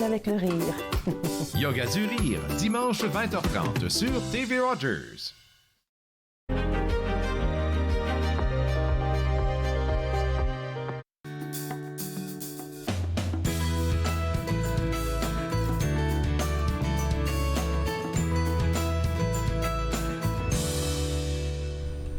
avec le rire. Yoga du rire, dimanche 20h30 sur TV Rogers.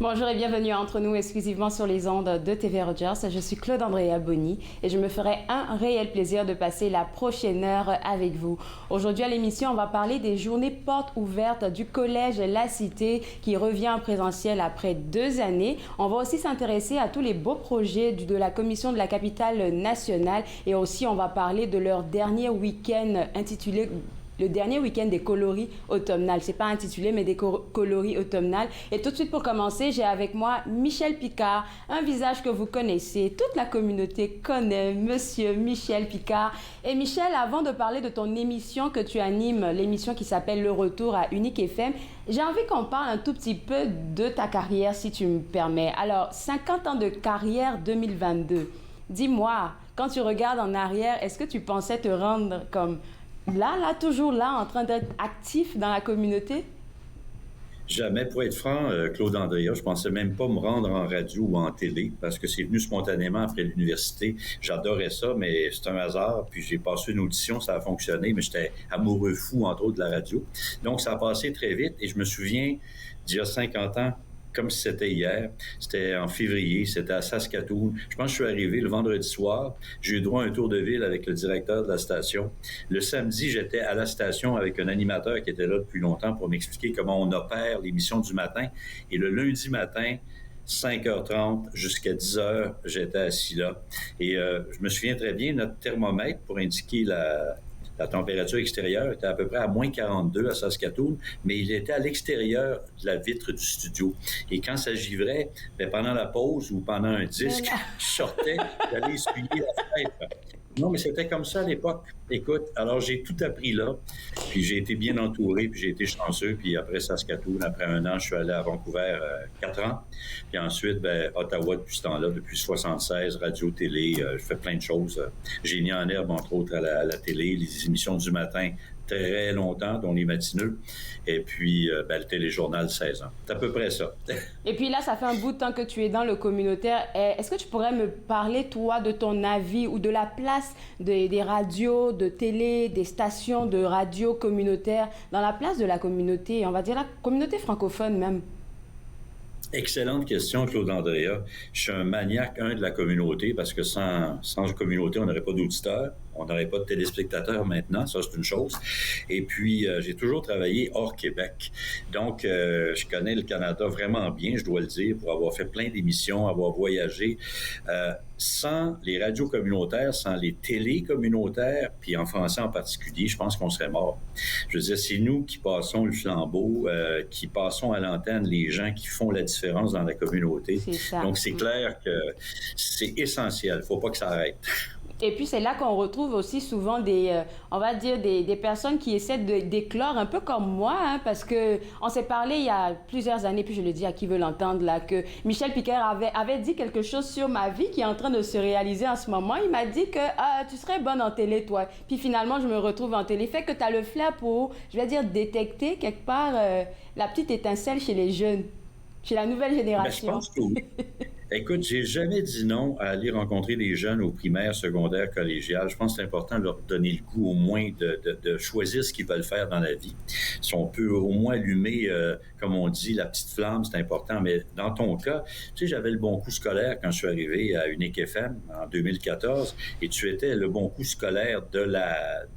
Bonjour et bienvenue entre nous exclusivement sur les ondes de TV Rogers. Je suis Claude Andrea Bonny et je me ferai un réel plaisir de passer la prochaine heure avec vous. Aujourd'hui à l'émission, on va parler des journées portes ouvertes du Collège La Cité qui revient en présentiel après 2 années. On va aussi s'intéresser à tous les beaux projets de la Commission de la Capitale nationale et aussi on va parler de leur dernier week-end intitulé le dernier week-end des coloris automnales. C'est pas intitulé, mais des coloris automnales. Et tout de suite, pour commencer, j'ai avec moi Michel Picard, un visage que vous connaissez. Toute la communauté connaît Monsieur Michel Picard. Et Michel, avant de parler de ton émission que tu animes, l'émission qui s'appelle Le Retour à Unique FM, j'ai envie qu'on parle un tout petit peu de ta carrière, si tu me permets. Alors, 50 ans de carrière 2022. Dis-moi, quand tu regardes en arrière, est-ce que tu pensais te rendre comme toujours là, en train d'être actif dans la communauté? Jamais. Pour être franc, Claude Andrea, je pensais même pas me rendre en radio ou en télé parce que c'est venu spontanément après l'université. J'adorais ça, mais c'est un hasard. Puis j'ai passé une audition, ça a fonctionné, mais j'étais amoureux fou, entre autres, de la radio. Donc, ça a passé très vite et je me souviens, d'il y a 50 ans, comme si c'était hier. C'était en février, c'était à Saskatoon. Je pense que je suis arrivé le vendredi soir. J'ai eu droit à un tour de ville avec le directeur de la station. Le samedi, j'étais à la station avec un animateur qui était là depuis longtemps pour m'expliquer comment on opère l'émission du matin. Et le lundi matin, 5h30 jusqu'à 10h, j'étais assis là. Et je me souviens très bien, notre thermomètre pour indiquer la température extérieure était à peu près à moins 42 à Saskatoon, mais il était à l'extérieur de la vitre du studio. Et quand ça givrait, pendant la pause ou pendant un disque, je sortais, j'allais essuyer la fenêtre. Non, mais c'était comme ça à l'époque. Écoute, alors j'ai tout appris là, puis j'ai été bien entouré, puis j'ai été chanceux, puis après Saskatoon, après 1 an, je suis allé à Vancouver 4 ans, puis ensuite, Ottawa depuis ce temps-là, depuis 76, radio-télé, je fais plein de choses. J'ai mis en herbe, entre autres, à la télé, les émissions du matin, très longtemps, dont les matineux, et puis le téléjournal 16 ans. C'est à peu près ça. Et puis là, ça fait un bout de temps que tu es dans le communautaire. Est-ce que tu pourrais me parler, toi, de ton avis ou de la place des radios, de télé, des stations de radio communautaires dans la place de la communauté, on va dire la communauté francophone même? Excellente question, Claude Andrea. Je suis un maniaque, de la communauté, parce que sans communauté, on n'aurait pas d'auditeurs, on n'aurait pas de téléspectateurs maintenant, ça c'est une chose. Et puis, j'ai toujours travaillé hors Québec. Donc, je connais le Canada vraiment bien, je dois le dire, pour avoir fait plein d'émissions, avoir voyagé. Sans les radios communautaires, sans les télés communautaires, puis en français en particulier, je pense qu'on serait mort. Je veux dire, c'est nous qui passons le flambeau, qui passons à l'antenne les gens qui font la différence dans la communauté. C'est ça. Donc, c'est clair que c'est essentiel. Faut pas que ça arrête. Et puis, c'est là qu'on retrouve aussi souvent on va dire, des personnes qui essaient d'éclore un peu comme moi, hein, parce que on s'est parlé il y a plusieurs années, puis je le dis à qui veut l'entendre, là, que Michel Picard avait dit quelque chose sur ma vie qui est en train de se réaliser en ce moment. Il m'a dit que tu serais bonne en télé, toi. Puis finalement, je me retrouve en télé. Fait que tu as le flair pour, je vais dire, détecter quelque part la petite étincelle chez les jeunes, chez la nouvelle génération. Je pense que oui. Écoute, j'ai jamais dit non à aller rencontrer des jeunes au primaire, secondaire, collégial. Je pense que c'est important de leur donner le goût au moins de choisir ce qu'ils veulent faire dans la vie. Si on peut au moins allumer, comme on dit, la petite flamme, c'est important. Mais dans ton cas, tu sais, j'avais le bon coup scolaire quand je suis arrivé à Unique FM en 2014 et tu étais le bon coup scolaire de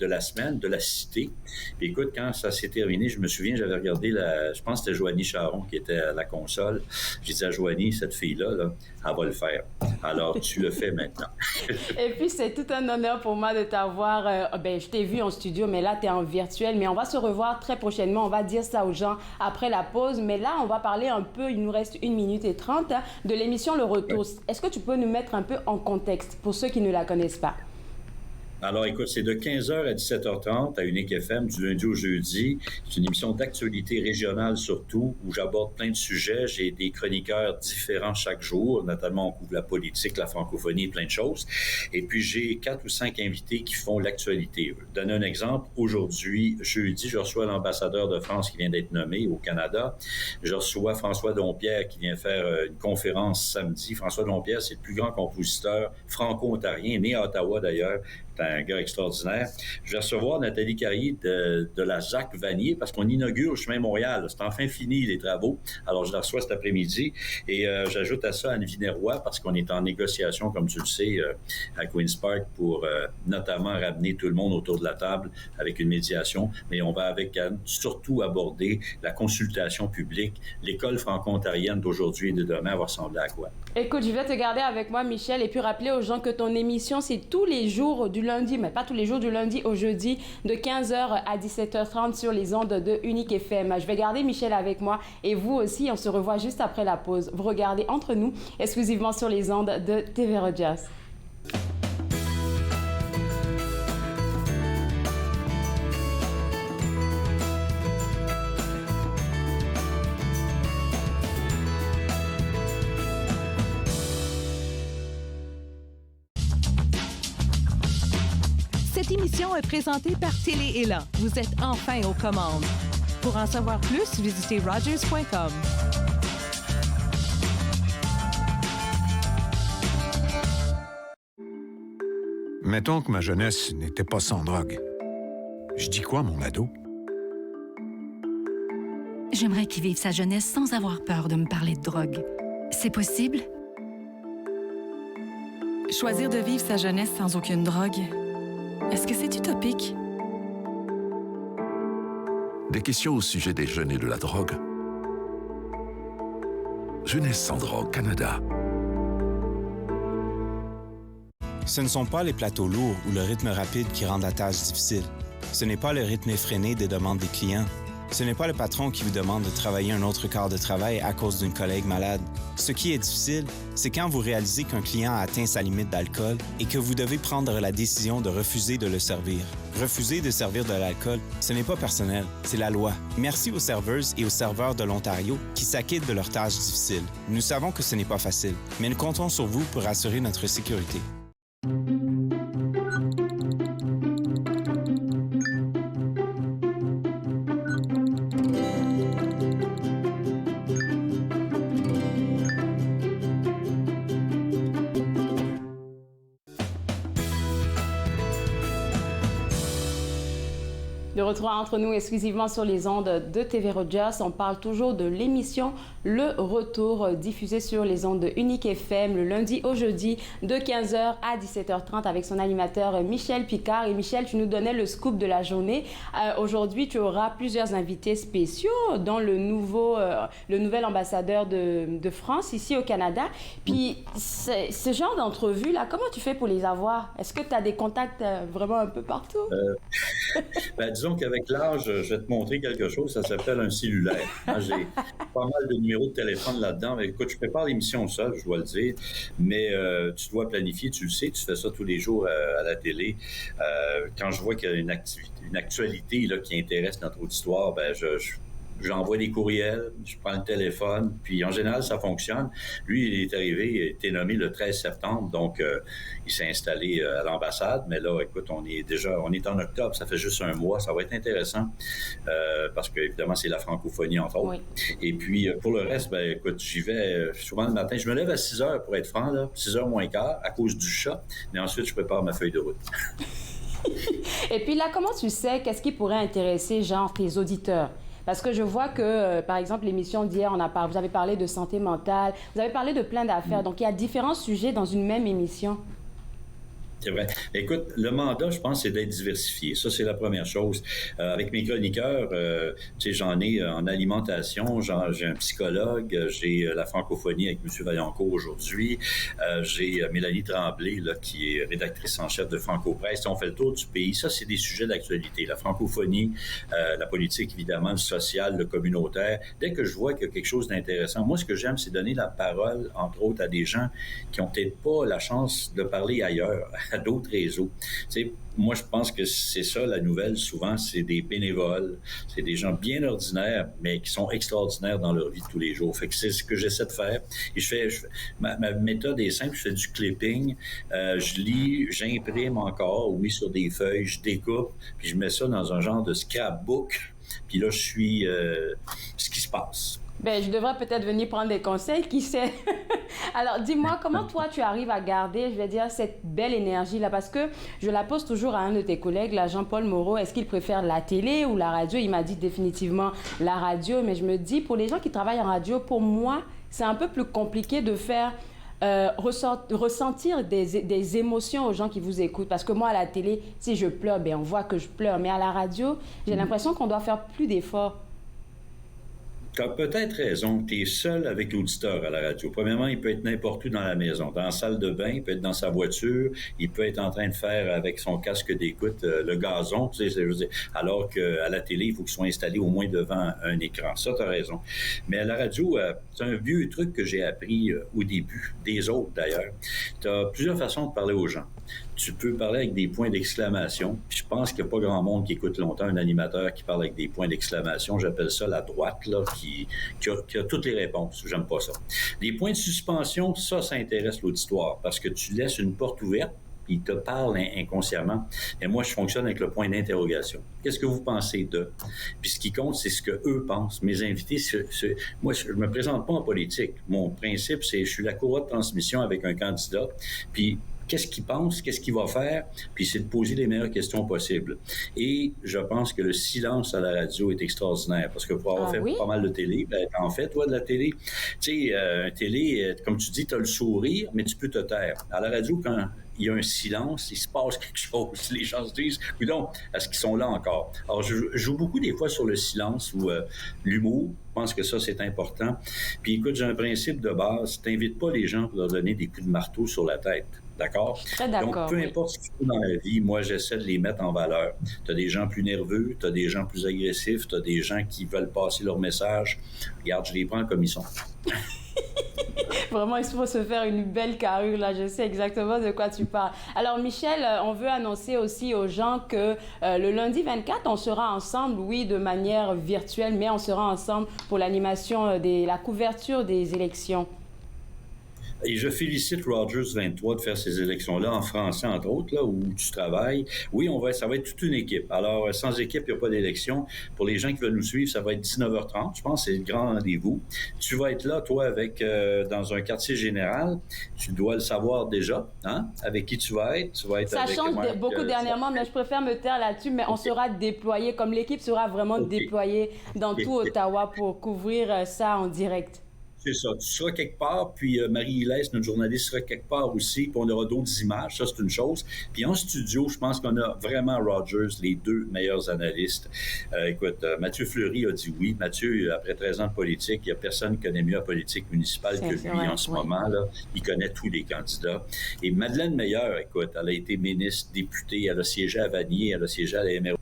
la semaine, de la cité. Puis écoute, quand ça s'est terminé, je me souviens, j'avais regardé je pense que c'était Joanie Charon qui était à la console. J'ai dit à Joanie, cette fille-là, elle va le faire. Alors, tu le fais maintenant. Et puis, c'est tout un honneur pour moi de t'avoir. Je t'ai vu en studio, mais là, tu es en virtuel. Mais on va se revoir très prochainement. On va dire ça aux gens après la pause. Mais là, on va parler un peu, il nous reste 1 minute et 30, hein, de l'émission Le Retour. Ouais. Est-ce que tu peux nous mettre un peu en contexte pour ceux qui ne la connaissent pas? Alors, écoute, c'est de 15h à 17h30 à Unique FM, du lundi au jeudi. C'est une émission d'actualité régionale surtout, où j'aborde plein de sujets. J'ai des chroniqueurs différents chaque jour, notamment on couvre la politique, la francophonie, plein de choses. Et puis, j'ai 4 ou 5 invités qui font l'actualité. Je vais donner un exemple. Aujourd'hui, jeudi, je reçois l'ambassadeur de France qui vient d'être nommé au Canada. Je reçois François Dompierre qui vient faire une conférence samedi. François Dompierre, c'est le plus grand compositeur franco-ontarien, né à Ottawa d'ailleurs. C'est un gars extraordinaire. Je vais recevoir Nathalie Carrier de la Jacques Vanier parce qu'on inaugure le chemin Montréal. C'est enfin fini, les travaux. Alors, je la reçois cet après-midi. Et j'ajoute à ça Anne Vineroy parce qu'on est en négociation, comme tu le sais, à Queen's Park pour notamment ramener tout le monde autour de la table avec une médiation. Mais on va avec Anne surtout aborder la consultation publique. L'école franco-ontarienne d'aujourd'hui et de demain va ressembler à quoi? Écoute, je vais te garder avec moi, Michel, et puis rappeler aux gens que ton émission, c'est tous les jours du lundi, mais pas tous les jours, du lundi au jeudi, de 15h à 17h30 sur les ondes de Unique FM. Je vais garder Michel avec moi et vous aussi, on se revoit juste après la pause. Vous regardez Entre nous, exclusivement sur les ondes de TV Rogers. Cette émission est présentée par Télé-Élan. Vous êtes enfin aux commandes. Pour en savoir plus, visitez rogers.com. Mettons que ma jeunesse n'était pas sans drogue. Je dis quoi, mon ado? J'aimerais qu'il vive sa jeunesse sans avoir peur de me parler de drogue. C'est possible? Choisir de vivre sa jeunesse sans aucune drogue, est-ce que c'est utopique? Des questions au sujet des jeunes et de la drogue. Jeunesse sans drogue Canada. Ce ne sont pas les plateaux lourds ou le rythme rapide qui rendent la tâche difficile. Ce n'est pas le rythme effréné des demandes des clients. Ce n'est pas le patron qui vous demande de travailler un autre quart de travail à cause d'une collègue malade. Ce qui est difficile, c'est quand vous réalisez qu'un client a atteint sa limite d'alcool et que vous devez prendre la décision de refuser de le servir. Refuser de servir de l'alcool, ce n'est pas personnel, c'est la loi. Merci aux serveuses et aux serveurs de l'Ontario qui s'acquittent de leurs tâches difficiles. Nous savons que ce n'est pas facile, mais nous comptons sur vous pour assurer notre sécurité. De retour entre nous exclusivement sur les ondes de TV Rogers, on parle toujours de l'émission Le Retour, diffusée sur les ondes de Unique FM le lundi au jeudi de 15h à 17h30 avec son animateur Michel Picard. Et Michel, tu nous donnais le scoop de la journée. Aujourd'hui, tu auras plusieurs invités spéciaux, dont le nouvel ambassadeur de France ici au Canada. Puis, ce genre d'entrevue-là, comment tu fais pour les avoir? Est-ce que tu as des contacts vraiment un peu partout? Disons qu'avec l'âge, je vais te montrer quelque chose, ça s'appelle un cellulaire. J'ai pas mal de numéros de téléphone là-dedans. Mais écoute, je prépare l'émission seule, je dois le dire, mais tu dois planifier, tu le sais, tu fais ça tous les jours à la télé. Quand je vois qu'il y a une actualité là, qui intéresse notre auditoire, j'envoie des courriels, je prends le téléphone, puis en général, ça fonctionne. Lui, il est arrivé, il a été nommé le 13 septembre, donc il s'est installé à l'ambassade. Mais là, écoute, on est en octobre, ça fait juste un mois, ça va être intéressant, parce que évidemment, c'est la francophonie, entre autres. Oui. Et puis, pour le reste, écoute, j'y vais souvent le matin. Je me lève à 6 heures, pour être franc, là, 6 heures moins quart, à cause du chat, mais ensuite, je prépare ma feuille de route. Et puis là, comment tu sais qu'est-ce qui pourrait intéresser, genre, tes auditeurs? Parce que je vois que, par exemple, l'émission d'hier, vous avez parlé de santé mentale, vous avez parlé de plein d'affaires. Donc, il y a différents sujets dans une même émission. C'est vrai. Écoute, le mandat, je pense, c'est d'être diversifié. Ça, c'est la première chose. Avec mes chroniqueurs, tu sais, j'en ai en alimentation, j'ai un psychologue, j'ai la francophonie avec M. Vaillancourt aujourd'hui, j'ai Mélanie Tremblay, là, qui est rédactrice en chef de Franco-Presse. On fait le tour du pays. Ça, c'est des sujets d'actualité. La francophonie, la politique, évidemment, le social, le communautaire. Dès que je vois qu'il y a quelque chose d'intéressant, moi, ce que j'aime, c'est donner la parole, entre autres, à des gens qui n'ont peut-être pas la chance de parler ailleurs. à d'autres réseaux. Tu sais, moi, je pense que c'est ça, la nouvelle, souvent, c'est des bénévoles, c'est des gens bien ordinaires, mais qui sont extraordinaires dans leur vie de tous les jours. Fait que c'est ce que j'essaie de faire. Et ma méthode est simple, je fais du clipping, je lis, j'imprime encore, oui, sur des feuilles, je découpe, puis je mets ça dans un genre de scrapbook, puis là, je suis ce qui se passe. Ben, je devrais peut-être venir prendre des conseils, qui sait. Alors, dis-moi, comment toi, tu arrives à garder, je vais dire, cette belle énergie-là? Parce que je la pose toujours à un de tes collègues, là, Jean-Paul Moreau. Est-ce qu'il préfère la télé ou la radio? Il m'a dit définitivement la radio. Mais je me dis, pour les gens qui travaillent en radio, pour moi, c'est un peu plus compliqué de faire ressentir des émotions aux gens qui vous écoutent. Parce que moi, à la télé, si je pleure, ben, on voit que je pleure. Mais à la radio, j'ai l'impression qu'on doit faire plus d'efforts. Tu as peut-être raison. Tu es seul avec l'auditeur à la radio. Premièrement, il peut être n'importe où dans la maison. Dans la salle de bain, il peut être dans sa voiture, il peut être en train de faire avec son casque d'écoute le gazon, tu sais, je veux dire, alors qu'à la télé, il faut qu'il soit installé au moins devant un écran. Ça, tu as raison. Mais à la radio, c'est un vieux truc que j'ai appris au début, des autres d'ailleurs. Tu as plusieurs façons de parler aux gens. Tu peux parler avec des points d'exclamation. Puis je pense qu'il n'y a pas grand monde qui écoute longtemps un animateur qui parle avec des points d'exclamation. J'appelle ça la droite, là, qui a toutes les réponses. J'aime pas ça. Les points de suspension, ça intéresse l'auditoire parce que tu laisses une porte ouverte puis il te parle inconsciemment. Et moi, je fonctionne avec le point d'interrogation. Qu'est-ce que vous pensez d'eux? Puis ce qui compte, c'est ce que eux pensent. Mes invités, moi, je me présente pas en politique. Mon principe, c'est je suis la courroie de transmission avec un candidat. Puis qu'est-ce qu'il pense, qu'est-ce qu'il va faire, puis c'est de poser les meilleures questions possibles. Et je pense que le silence à la radio est extraordinaire, parce que pour avoir fait pas mal de télé, ben, en fait, toi, de la télé, tu sais, télé, comme tu dis, tu as le sourire, mais tu peux te taire. À la radio, quand il y a un silence, il se passe quelque chose. Les gens se disent, oui donc, est-ce qu'ils sont là encore? Alors, je joue beaucoup des fois sur le silence ou l'humour. Je pense que ça, c'est important. Puis écoute, j'ai un principe de base. T'invites pas les gens pour leur donner des coups de marteau sur la tête. D'accord? Très d'accord. Donc, peu importe ce qu'il faut dans la vie, moi, j'essaie de les mettre en valeur. Tu as des gens plus nerveux, tu as des gens plus agressifs, tu as des gens qui veulent passer leur message. Regarde, je les prends comme ils sont. Vraiment, il faut se faire une belle carrure, là. Je sais exactement de quoi tu parles. Alors, Michel, on veut annoncer aussi aux gens que le lundi 24, on sera ensemble, oui, de manière virtuelle, mais on sera ensemble pour l'animation la couverture des élections. Et je félicite Rogers 23 de faire ces élections-là en français, entre autres, là, où tu travailles. Oui, ça va être toute une équipe. Alors, sans équipe, il n'y a pas d'élection. Pour les gens qui veulent nous suivre, ça va être 19h30. Je pense que c'est le grand rendez-vous. Tu vas être là, toi, dans un quartier général. Tu dois le savoir déjà, hein? Avec qui tu vas être. Tu vas être ça avec change beaucoup dernièrement, mais je préfère me taire là-dessus. Mais on sera déployé, comme l'équipe sera vraiment déployée dans tout Ottawa pour couvrir ça en direct. C'est ça. Tu seras quelque part, puis Marie-Hélène, notre journaliste, sera quelque part aussi, puis on aura d'autres images, ça c'est une chose. Puis en studio, je pense qu'on a vraiment Rogers, les deux meilleurs analystes. Écoute, Mathieu Fleury a dit oui. Mathieu, après 13 ans de politique, il n'y a personne qui connaît mieux la politique municipale que lui en ce moment. Là. Il connaît tous les candidats. Et Madeleine Meilleur, écoute, elle a été ministre, députée, elle a siégé à Vanier, elle a siégé à la MRO.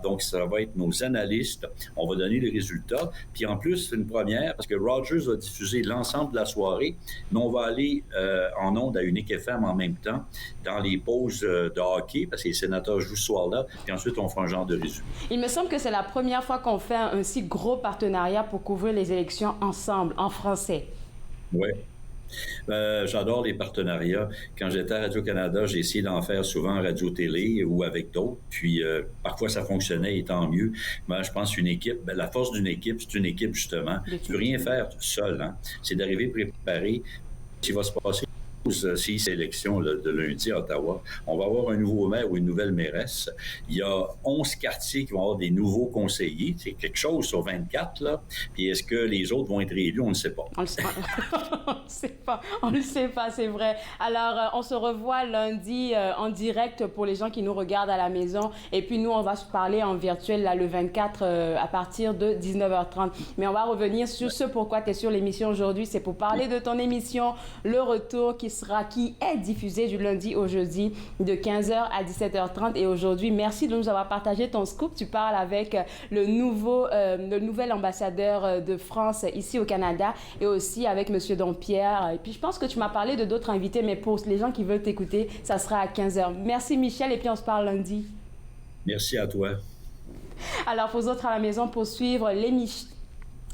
Donc, ça va être nos analystes. On va donner les résultats. Puis en plus, c'est une première parce que Rogers va diffuser l'ensemble de la soirée. Mais on va aller en ondes à Unique FM en même temps dans les pauses de hockey parce que les sénateurs jouent ce soir-là. Puis ensuite, on fera un genre de résumé. Il me semble que c'est la première fois qu'on fait un si gros partenariat pour couvrir les élections ensemble, en français. Oui. J'adore les partenariats. Quand j'étais à Radio-Canada, j'ai essayé d'en faire souvent en radio-télé ou avec d'autres. Puis parfois, ça fonctionnait et tant mieux. Mais je pense qu'une équipe, la force d'une équipe, c'est une équipe justement. Tu ne peux rien faire seul. Hein? C'est d'arriver préparé. Ce qui va se passer si c'est l'élection de lundi à Ottawa, on va avoir un nouveau maire ou une nouvelle mairesse. Il y a 11 quartiers qui vont avoir des nouveaux conseillers. C'est quelque chose sur 24, là. Puis est-ce que les autres vont être élus? On ne sait pas. On le sait pas. On le sait pas, c'est vrai. Alors, on se revoit lundi en direct pour les gens qui nous regardent à la maison. Et puis, nous, on va se parler en virtuel là, le 24 à partir de 19h30. Mais on va revenir sur ce pourquoi tu es sur l'émission aujourd'hui. C'est pour parler de ton émission Le Retour qui qui est diffusé du lundi au jeudi de 15h à 17h30. Et aujourd'hui, merci de nous avoir partagé ton scoop. Tu parles avec le nouvel ambassadeur de France ici au Canada et aussi avec M. Dompierre. Et puis, je pense que tu m'as parlé de d'autres invités, mais pour les gens qui veulent t'écouter, ça sera à 15h. Merci, Michel, et puis on se parle lundi. Merci à toi. Alors, pour vous autres à la maison, pour suivre l'émission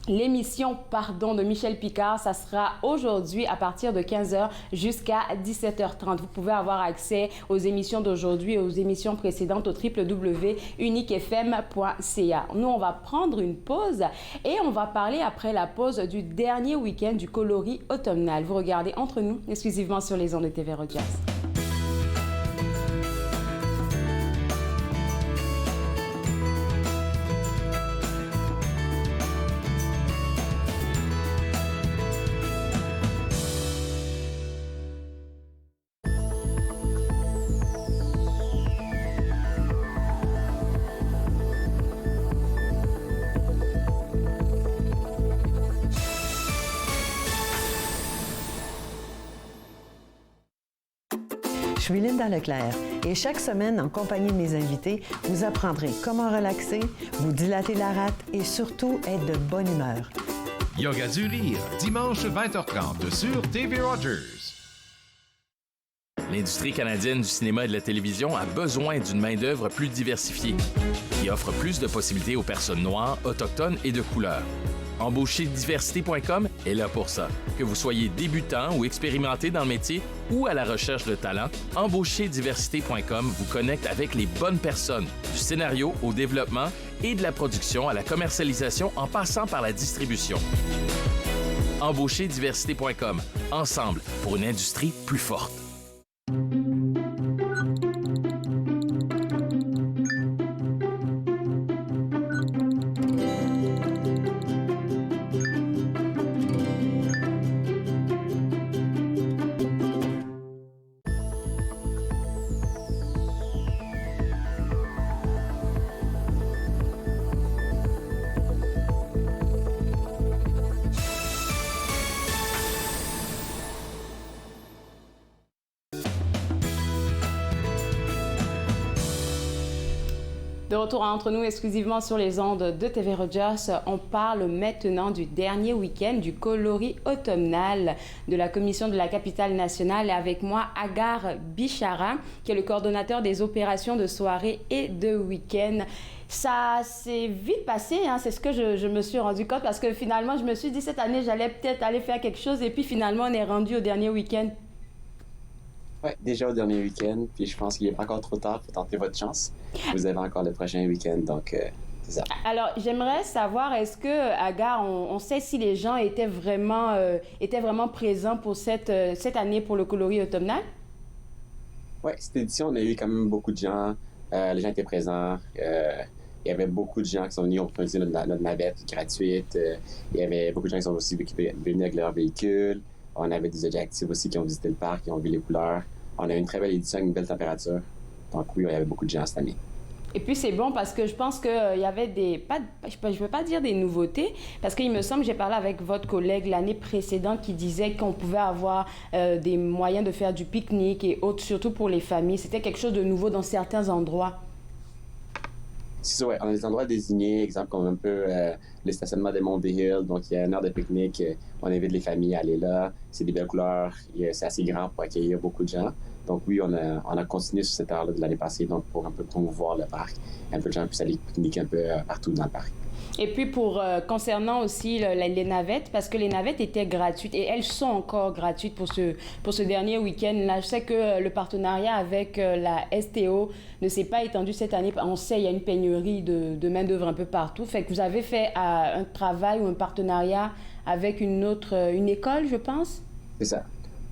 de Michel Picard, ça sera aujourd'hui à partir de 15h jusqu'à 17h30. Vous pouvez avoir accès aux émissions d'aujourd'hui et aux émissions précédentes au www.uniquefm.ca. Nous, on va prendre une pause et on va parler après la pause du dernier week-end du coloris automnal. Vous regardez Entre nous, exclusivement sur les ondes de TV Rogers. Je suis Linda Leclerc et chaque semaine, en compagnie de mes invités, vous apprendrez comment relaxer, vous dilater la rate et surtout être de bonne humeur. Yoga du rire, dimanche 20h30 sur TV Rogers. L'industrie canadienne du cinéma et de la télévision a besoin d'une main-d'œuvre plus diversifiée, qui offre plus de possibilités aux personnes noires, autochtones et de couleur. Embaucherdiversité.com est là pour ça. Que vous soyez débutant ou expérimenté dans le métier ou à la recherche de talent, Embaucherdiversité.com vous connecte avec les bonnes personnes, du scénario au développement et de la production à la commercialisation en passant par la distribution. Embaucherdiversité.com, ensemble pour une industrie plus forte. De retour Entre nous exclusivement sur les ondes de TV Rogers, on parle maintenant du dernier week-end du coloris automnal de la Commission de la capitale nationale. Et avec moi, Agar Bichara, qui est le coordonnateur des opérations de soirée et de week-end. Ça s'est vite passé, hein, c'est ce que je me suis rendu compte parce que finalement, je me suis dit cette année, j'allais peut-être aller faire quelque chose et puis finalement, on est rendu au dernier week-end. Oui, déjà au dernier week-end, puis je pense qu'il n'est pas encore trop tard pour tenter votre chance. Vous avez encore le prochain week-end, donc c'est ça. Alors, j'aimerais savoir, est-ce que, Agar, on sait si les gens étaient vraiment présents pour cette année pour le coloris automnal? Oui, cette édition, on a eu quand même beaucoup de gens. Les gens étaient présents. Il y avait beaucoup de gens qui sont venus, on peut dire notre navette gratuite. Il y avait beaucoup de gens qui sont aussi venus avec leur véhicule. On avait des objectifs aussi qui ont visité le parc, qui ont vu les couleurs. On a eu une très belle édition avec une belle température. Donc oui, il y avait beaucoup de gens cette année. Et puis c'est bon parce que je pense qu'il y avait je ne veux pas dire des nouveautés, parce qu'il me semble, j'ai parlé avec votre collègue l'année précédente qui disait qu'on pouvait avoir des moyens de faire du pique-nique et autres, surtout pour les familles. C'était quelque chose de nouveau dans certains endroits. C'est ça, oui. On a des endroits désignés, exemple comme un peu le stationnement des Monts des Hills. Donc, il y a une heure de pique-nique. On invite les familles à aller là. C'est des belles couleurs. C'est assez grand pour accueillir beaucoup de gens. Donc, oui, on a continué sur cette heure-là de l'année passée, donc pour un peu promouvoir le parc. Un peu de gens puissent aller pique-niquer un peu partout dans le parc. Et puis, concernant aussi les navettes, parce que les navettes étaient gratuites et elles sont encore gratuites pour ce dernier week-end-là. Je sais que le partenariat avec la STO ne s'est pas étendu cette année. On sait qu'il y a une pénurie de main-d'œuvre un peu partout. Fait que vous avez fait un travail ou un partenariat avec une école, je pense? C'est ça.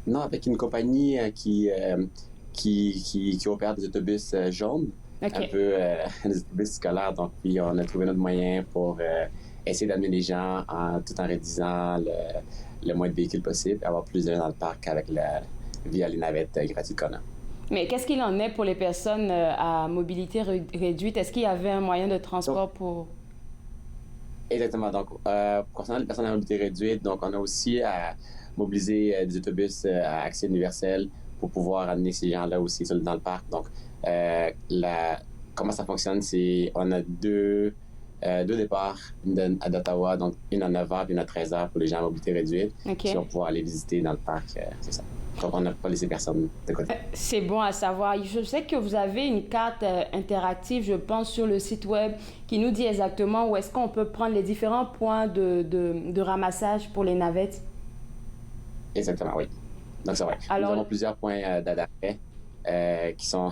Non, avec une compagnie qui opère des autobus jaunes. Okay. Un peu des autobus scolaires. Donc, puis, on a trouvé notre moyen pour essayer d'amener les gens tout en réduisant le moins de véhicules possible et avoir plus de gens dans le parc via les navettes gratuites qu'on a. Mais qu'est-ce qu'il en est pour les personnes à mobilité réduite? Est-ce qu'il y avait un moyen de transport pour... Exactement. Donc, concernant les personnes à mobilité réduite, donc on a aussi mobiliser des autobus à accès universel pour pouvoir amener ces gens-là aussi dans le parc. Donc, comment ça fonctionne, c'est on a deux départs, une d'Ottawa, donc une à 9h et une à 13h pour les gens à mobilité réduite, qui vont pouvoir aller visiter dans le parc. C'est ça. Donc, on n'a pas laissé personne de côté. C'est bon à savoir. Je sais que vous avez une carte interactive, je pense, sur le site web qui nous dit exactement où est-ce qu'on peut prendre les différents points de ramassage pour les navettes. Exactement, oui. Donc, c'est vrai. Nous avons plusieurs points d'arrêt qui sont...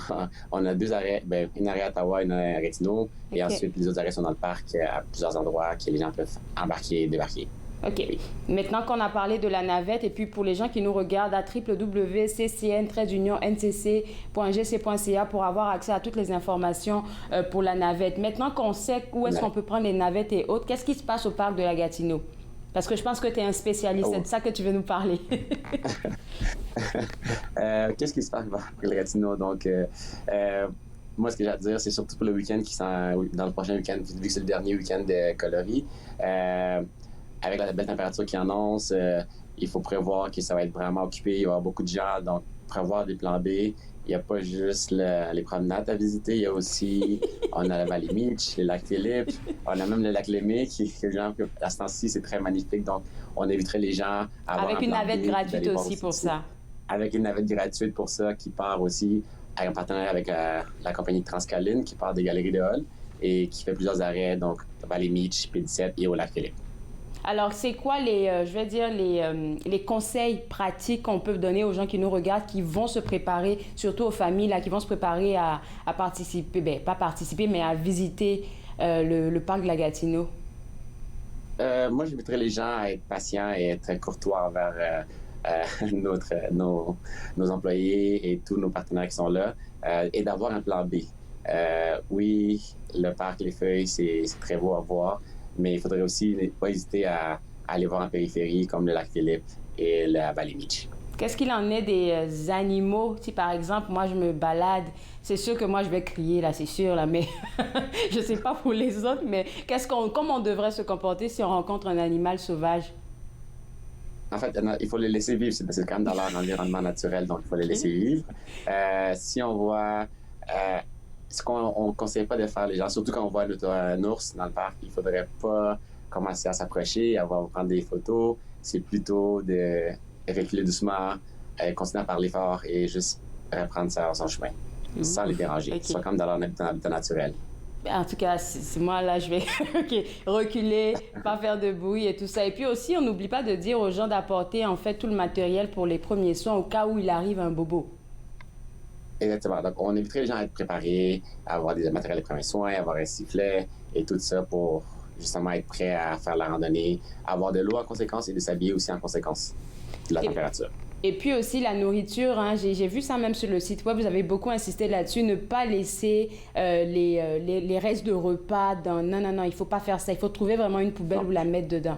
On a 2 arrêts, une arrêt à Ottawa et une arrêt à Gatineau. Et ensuite, les autres arrêts sont dans le parc à plusieurs endroits que les gens peuvent embarquer et débarquer. OK. Maintenant qu'on a parlé de la navette, et puis pour les gens qui nous regardent à www.ccn-ncc.gc.ca pour avoir accès à toutes les informations pour la navette. Maintenant qu'on sait où est-ce qu'on peut prendre les navettes et autres, qu'est-ce qui se passe au parc de la Gatineau? Parce que je pense que tu es un spécialiste, c'est de ça que tu veux nous parler. Qu'est-ce qui se passe pour la Gatineau? Donc, moi, ce que j'ai à dire, c'est surtout pour le week-end dans le prochain week-end, vu que c'est le dernier week-end de coloris. Avec la belle température qui annonce, il faut prévoir que ça va être vraiment occupé. Il y aura beaucoup de gens, donc prévoir des plans B. Il n'y a pas juste les promenades à visiter, il y a aussi, on a la Valley Beach, les lacs Philippe, on a même le lac Lémé, à ce temps-ci, c'est très magnifique. Donc, on éviterait les gens à avoir avec une navette gratuite aussi pour ça. Avec une navette gratuite pour ça, qui part aussi en partenariat avec la compagnie Transcaline, qui part des Galeries de Hall et qui fait plusieurs arrêts, donc Valley Beach, P17 et au lac Philippe. Alors, c'est quoi les conseils pratiques qu'on peut donner aux gens qui nous regardent, qui vont se préparer, surtout aux familles là, qui vont se préparer à participer, pas participer, mais à visiter le parc de la Gatineau? Moi, j'inviterais les gens à être patients et être courtois envers nos employés et tous nos partenaires qui sont là, et d'avoir un plan B. Oui, le parc Les Feuilles, c'est très beau à voir, mais il faudrait aussi ne pas hésiter à aller voir en périphérie comme le lac Philippe et la Valley Beach. Qu'est-ce qu'il en est des animaux? Si par exemple, moi je me balade, c'est sûr que moi je vais crier là, c'est sûr là, mais je sais pas pour les autres, mais comment on devrait se comporter si on rencontre un animal sauvage? En fait, il faut les laisser vivre, c'est quand même dans leur environnement naturel, donc il faut les laisser vivre. Si on voit... ce qu'on ne conseille pas de faire, les gens, surtout quand on voit un ours dans le parc, il ne faudrait pas commencer à s'approcher, à prendre des photos. C'est plutôt de reculer doucement, continuer à parler fort et juste reprendre son chemin, sans les déranger. Okay. Soit comme dans leur habitat naturel. En tout cas, c'est moi, là, je vais reculer, pas faire de bruit et tout ça. Et puis aussi, on n'oublie pas de dire aux gens d'apporter, en fait, tout le matériel pour les premiers soins au cas où il arrive un bobo. Exactement. Donc, on éviterait les gens à être préparés, à avoir des matériels de premiers soins, avoir un sifflet et tout ça pour justement être prêts à faire la randonnée, avoir de l'eau en conséquence et de s'habiller aussi en conséquence de la température. Et puis aussi la nourriture, hein, j'ai vu ça même sur le site web, vous avez beaucoup insisté là-dessus, ne pas laisser les restes de repas dans... Non, il ne faut pas faire ça, il faut trouver vraiment une poubelle où la mettre dedans.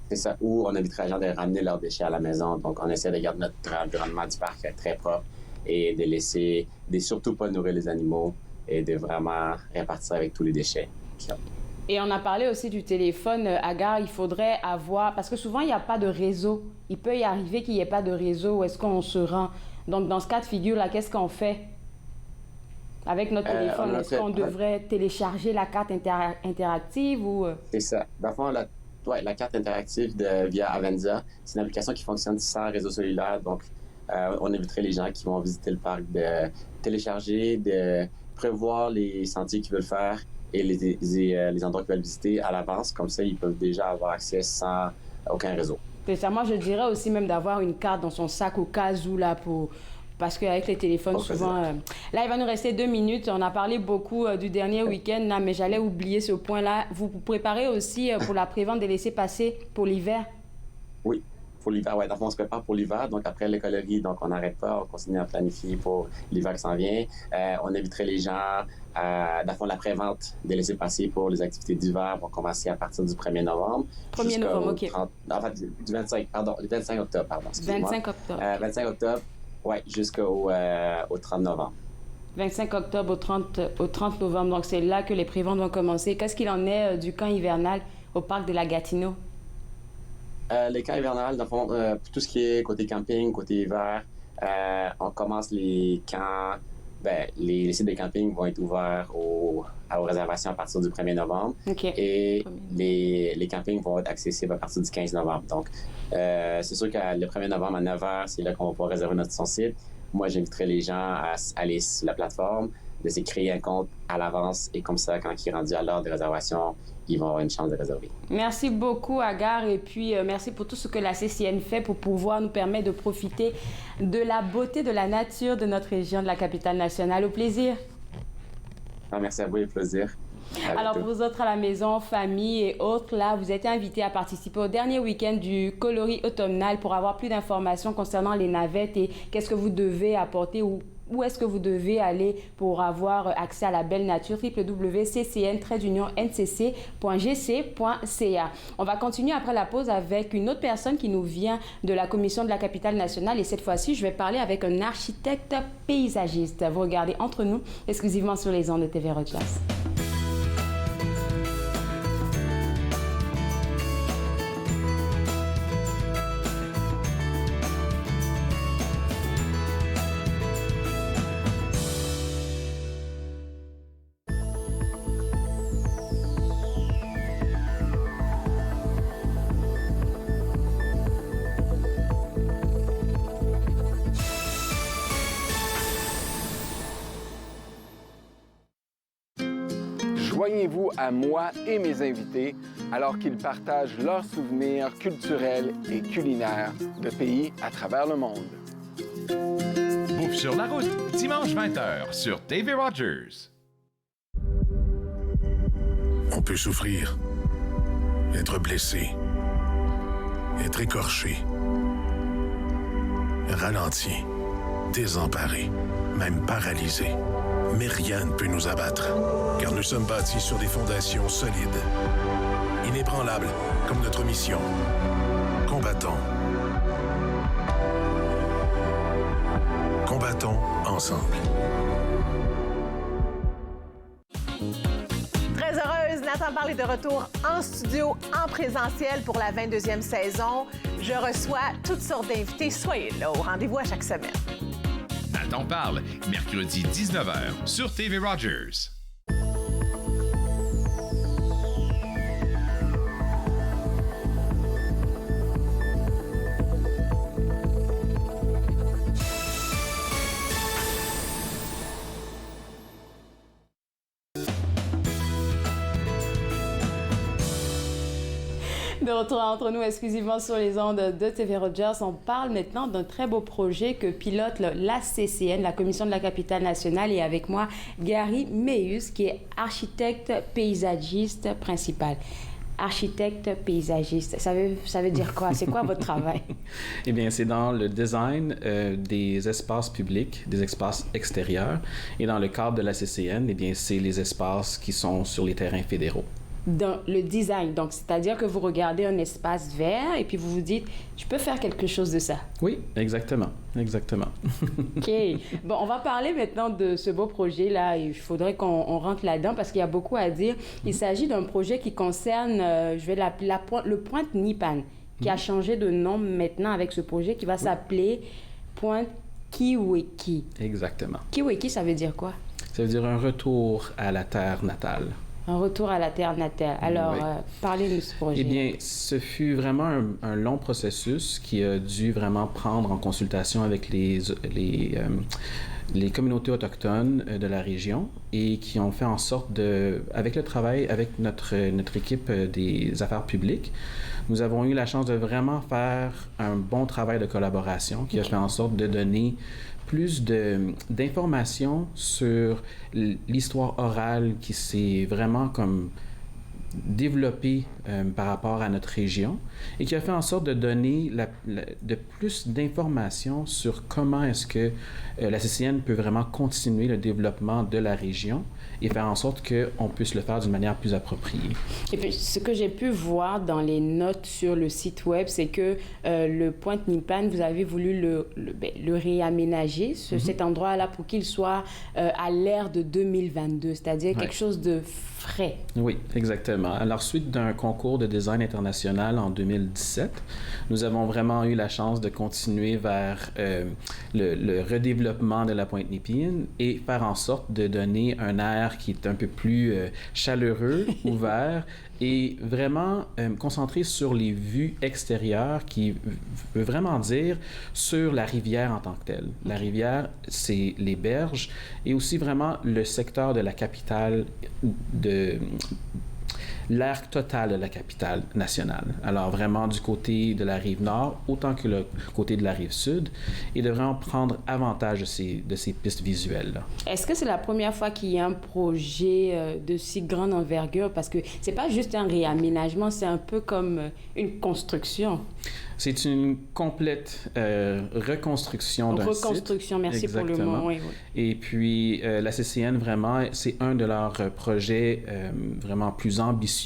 C'est ça, ou on éviterait les gens de ramener leurs déchets à la maison, donc on essaie de garder notre environnement du parc très propre et de surtout pas nourrir les animaux et de vraiment répartir avec tous les déchets qu'il y a. Et on a parlé aussi du téléphone. Agar, il faudrait avoir... Parce que souvent, il n'y a pas de réseau. Il peut y arriver qu'il n'y ait pas de réseau. Où est-ce qu'on se rend? Donc, dans ce cas de figure-là, qu'est-ce qu'on fait avec notre téléphone? Est-ce qu'on devrait télécharger la carte interactive ou... C'est ça. Dans le fond, la carte interactive via Avenza, c'est une application qui fonctionne sans réseau cellulaire. Donc, on éviterait les gens qui vont visiter le parc de télécharger, de prévoir les sentiers qu'ils veulent faire et les endroits qu'ils veulent visiter à l'avance. Comme ça, ils peuvent déjà avoir accès sans aucun réseau. C'est ça. Moi, je dirais aussi même d'avoir une carte dans son sac au cas où, là, parce qu'avec les téléphones, souvent... Là, il va nous rester 2 minutes. On a parlé beaucoup du dernier week-end, là, mais j'allais oublier ce point-là. Vous vous préparez aussi pour la prévente des laissez-passer pour l'hiver? Oui. Pour l'hiver, oui. Dans le fond, on se prépare pour l'hiver. Donc, après les coloris, donc on n'arrête pas. On continue à planifier pour l'hiver qui s'en vient. On éviterait les gens, dans le fond, la prévente des laissez-passer pour les activités d'hiver vont commencer à partir du 1er novembre. 1er novembre, OK. En fait, le 25 octobre, pardon. 25 octobre. 25 octobre, oui, jusqu'au 30 novembre. 25 octobre au 30 novembre. Donc, c'est là que les préventes vont commencer. Qu'est-ce qu'il en est du camp hivernal au parc de la Gatineau? Les camps hivernales, dans le fond, pour tout ce qui est côté camping, côté hiver, on commence les camps. Les sites de camping vont être ouverts aux réservations à partir du 1er novembre. Okay. Et les campings vont être accessibles à partir du 15 novembre. Donc, c'est sûr que le 1er novembre à 9h, c'est là qu'on va pouvoir réserver son site. Moi, j'inviterai les gens à aller sur la plateforme, de se créer un compte à l'avance. Et comme ça, quand il est rendu à l'heure de réservation, ils vont avoir une chance de réserver. Merci beaucoup, Agar, et puis merci pour tout ce que la CCN fait pour pouvoir nous permettre de profiter de la beauté de la nature de notre région, de la capitale nationale. Au plaisir. Merci à vous et au plaisir. Alors, vous autres à la maison, famille et autres, là, vous êtes invités à participer au dernier week-end du coloris automnal pour avoir plus d'informations concernant les navettes et qu'est-ce que vous devez apporter ou où est-ce que vous devez aller pour avoir accès à la belle nature? www.ccn-ncc.gc.ca. On va continuer après la pause avec une autre personne qui nous vient de la Commission de la capitale nationale et cette fois-ci, je vais parler avec un architecte paysagiste. Vous regardez Entre nous, exclusivement sur les ondes de TV Rogers. Joignez-vous à moi et mes invités alors qu'ils partagent leurs souvenirs culturels et culinaires de pays à travers le monde. Bouffe sur la route, dimanche 20h sur TV Rogers. On peut souffrir, être blessé, être écorché, ralenti, désemparé, même paralysé. Mais rien ne peut nous abattre, car nous sommes bâtis sur des fondations solides, inébranlables comme notre mission. Combattons. Combattons ensemble. Très heureuse, Nathan Barle est de retour en studio, en présentiel pour la 22e saison. Je reçois toutes sortes d'invités. Soyez là, au rendez-vous à chaque semaine. Nathan Parle, mercredi 19h sur TV Rogers. De retour entre nous exclusivement sur les ondes de TV Rogers, on parle maintenant d'un très beau projet que pilote la CCN, la Commission de la capitale nationale, et avec moi, Gary Meus, qui est architecte paysagiste principal. Architecte paysagiste, ça veut dire quoi? C'est quoi votre travail? Eh bien, c'est dans le design des espaces publics, des espaces extérieurs. Et dans le cadre de la CCN, eh bien, c'est les espaces qui sont sur les terrains fédéraux. Dans le design, donc c'est-à-dire que vous regardez un espace vert et puis vous vous dites, je peux faire quelque chose de ça. Oui, exactement, exactement. OK. Bon, on va parler maintenant de ce beau projet-là. Il faudrait qu'on rentre là-dedans parce qu'il y a beaucoup à dire. Il s'agit d'un projet qui concerne, je vais l'appeler le Pointe Nipan, qui a changé de nom maintenant avec ce projet qui va s'appeler Pointe Kiweki. Exactement. Kiweki, ça veut dire quoi? Ça veut dire un retour à la terre natale. Un retour à la terre natale. Alors, oui. Parlez-nous de ce projet. Eh bien, ce fut vraiment un long processus qui a dû vraiment prendre en consultation avec les communautés autochtones de la région et qui ont fait en sorte avec le travail, avec notre équipe des affaires publiques, nous avons eu la chance de vraiment faire un bon travail de collaboration qui a fait en sorte de donner plus d'informations sur l'histoire orale qui s'est vraiment comme développée par rapport à notre région et qui a fait en sorte de donner de plus d'informations sur comment est-ce que la CCN peut vraiment continuer le développement de la région et faire en sorte qu'on puisse le faire d'une manière plus appropriée. Et puis, ce que j'ai pu voir dans les notes sur le site web, c'est que le Pointe Nipan, vous avez voulu le réaménager, cet endroit-là, pour qu'il soit à l'ère de 2022, c'est-à-dire quelque chose de frais. Oui, exactement. Alors, suite d'un concours de design international en 2017, nous avons vraiment eu la chance de continuer vers le redéveloppement de la pointe Nepean et faire en sorte de donner un air qui est un peu plus chaleureux, ouvert, et vraiment concentré sur les vues extérieures, qui veut vraiment dire sur la rivière en tant que telle. La rivière, c'est les berges et aussi vraiment le secteur de la capitale, de l'aire totale de la capitale nationale. Alors vraiment du côté de la rive nord, autant que le côté de la rive sud, et de vraiment prendre avantage de ces pistes visuelles-là. Est-ce que c'est la première fois qu'il y a un projet de si grande envergure? Parce que c'est pas juste un réaménagement, c'est un peu comme une construction. C'est une complète reconstruction d'un site. Reconstruction, merci. Exactement. Pour le mot. Oui, oui. Et puis, la CCN, vraiment, c'est un de leurs projets vraiment plus ambitieux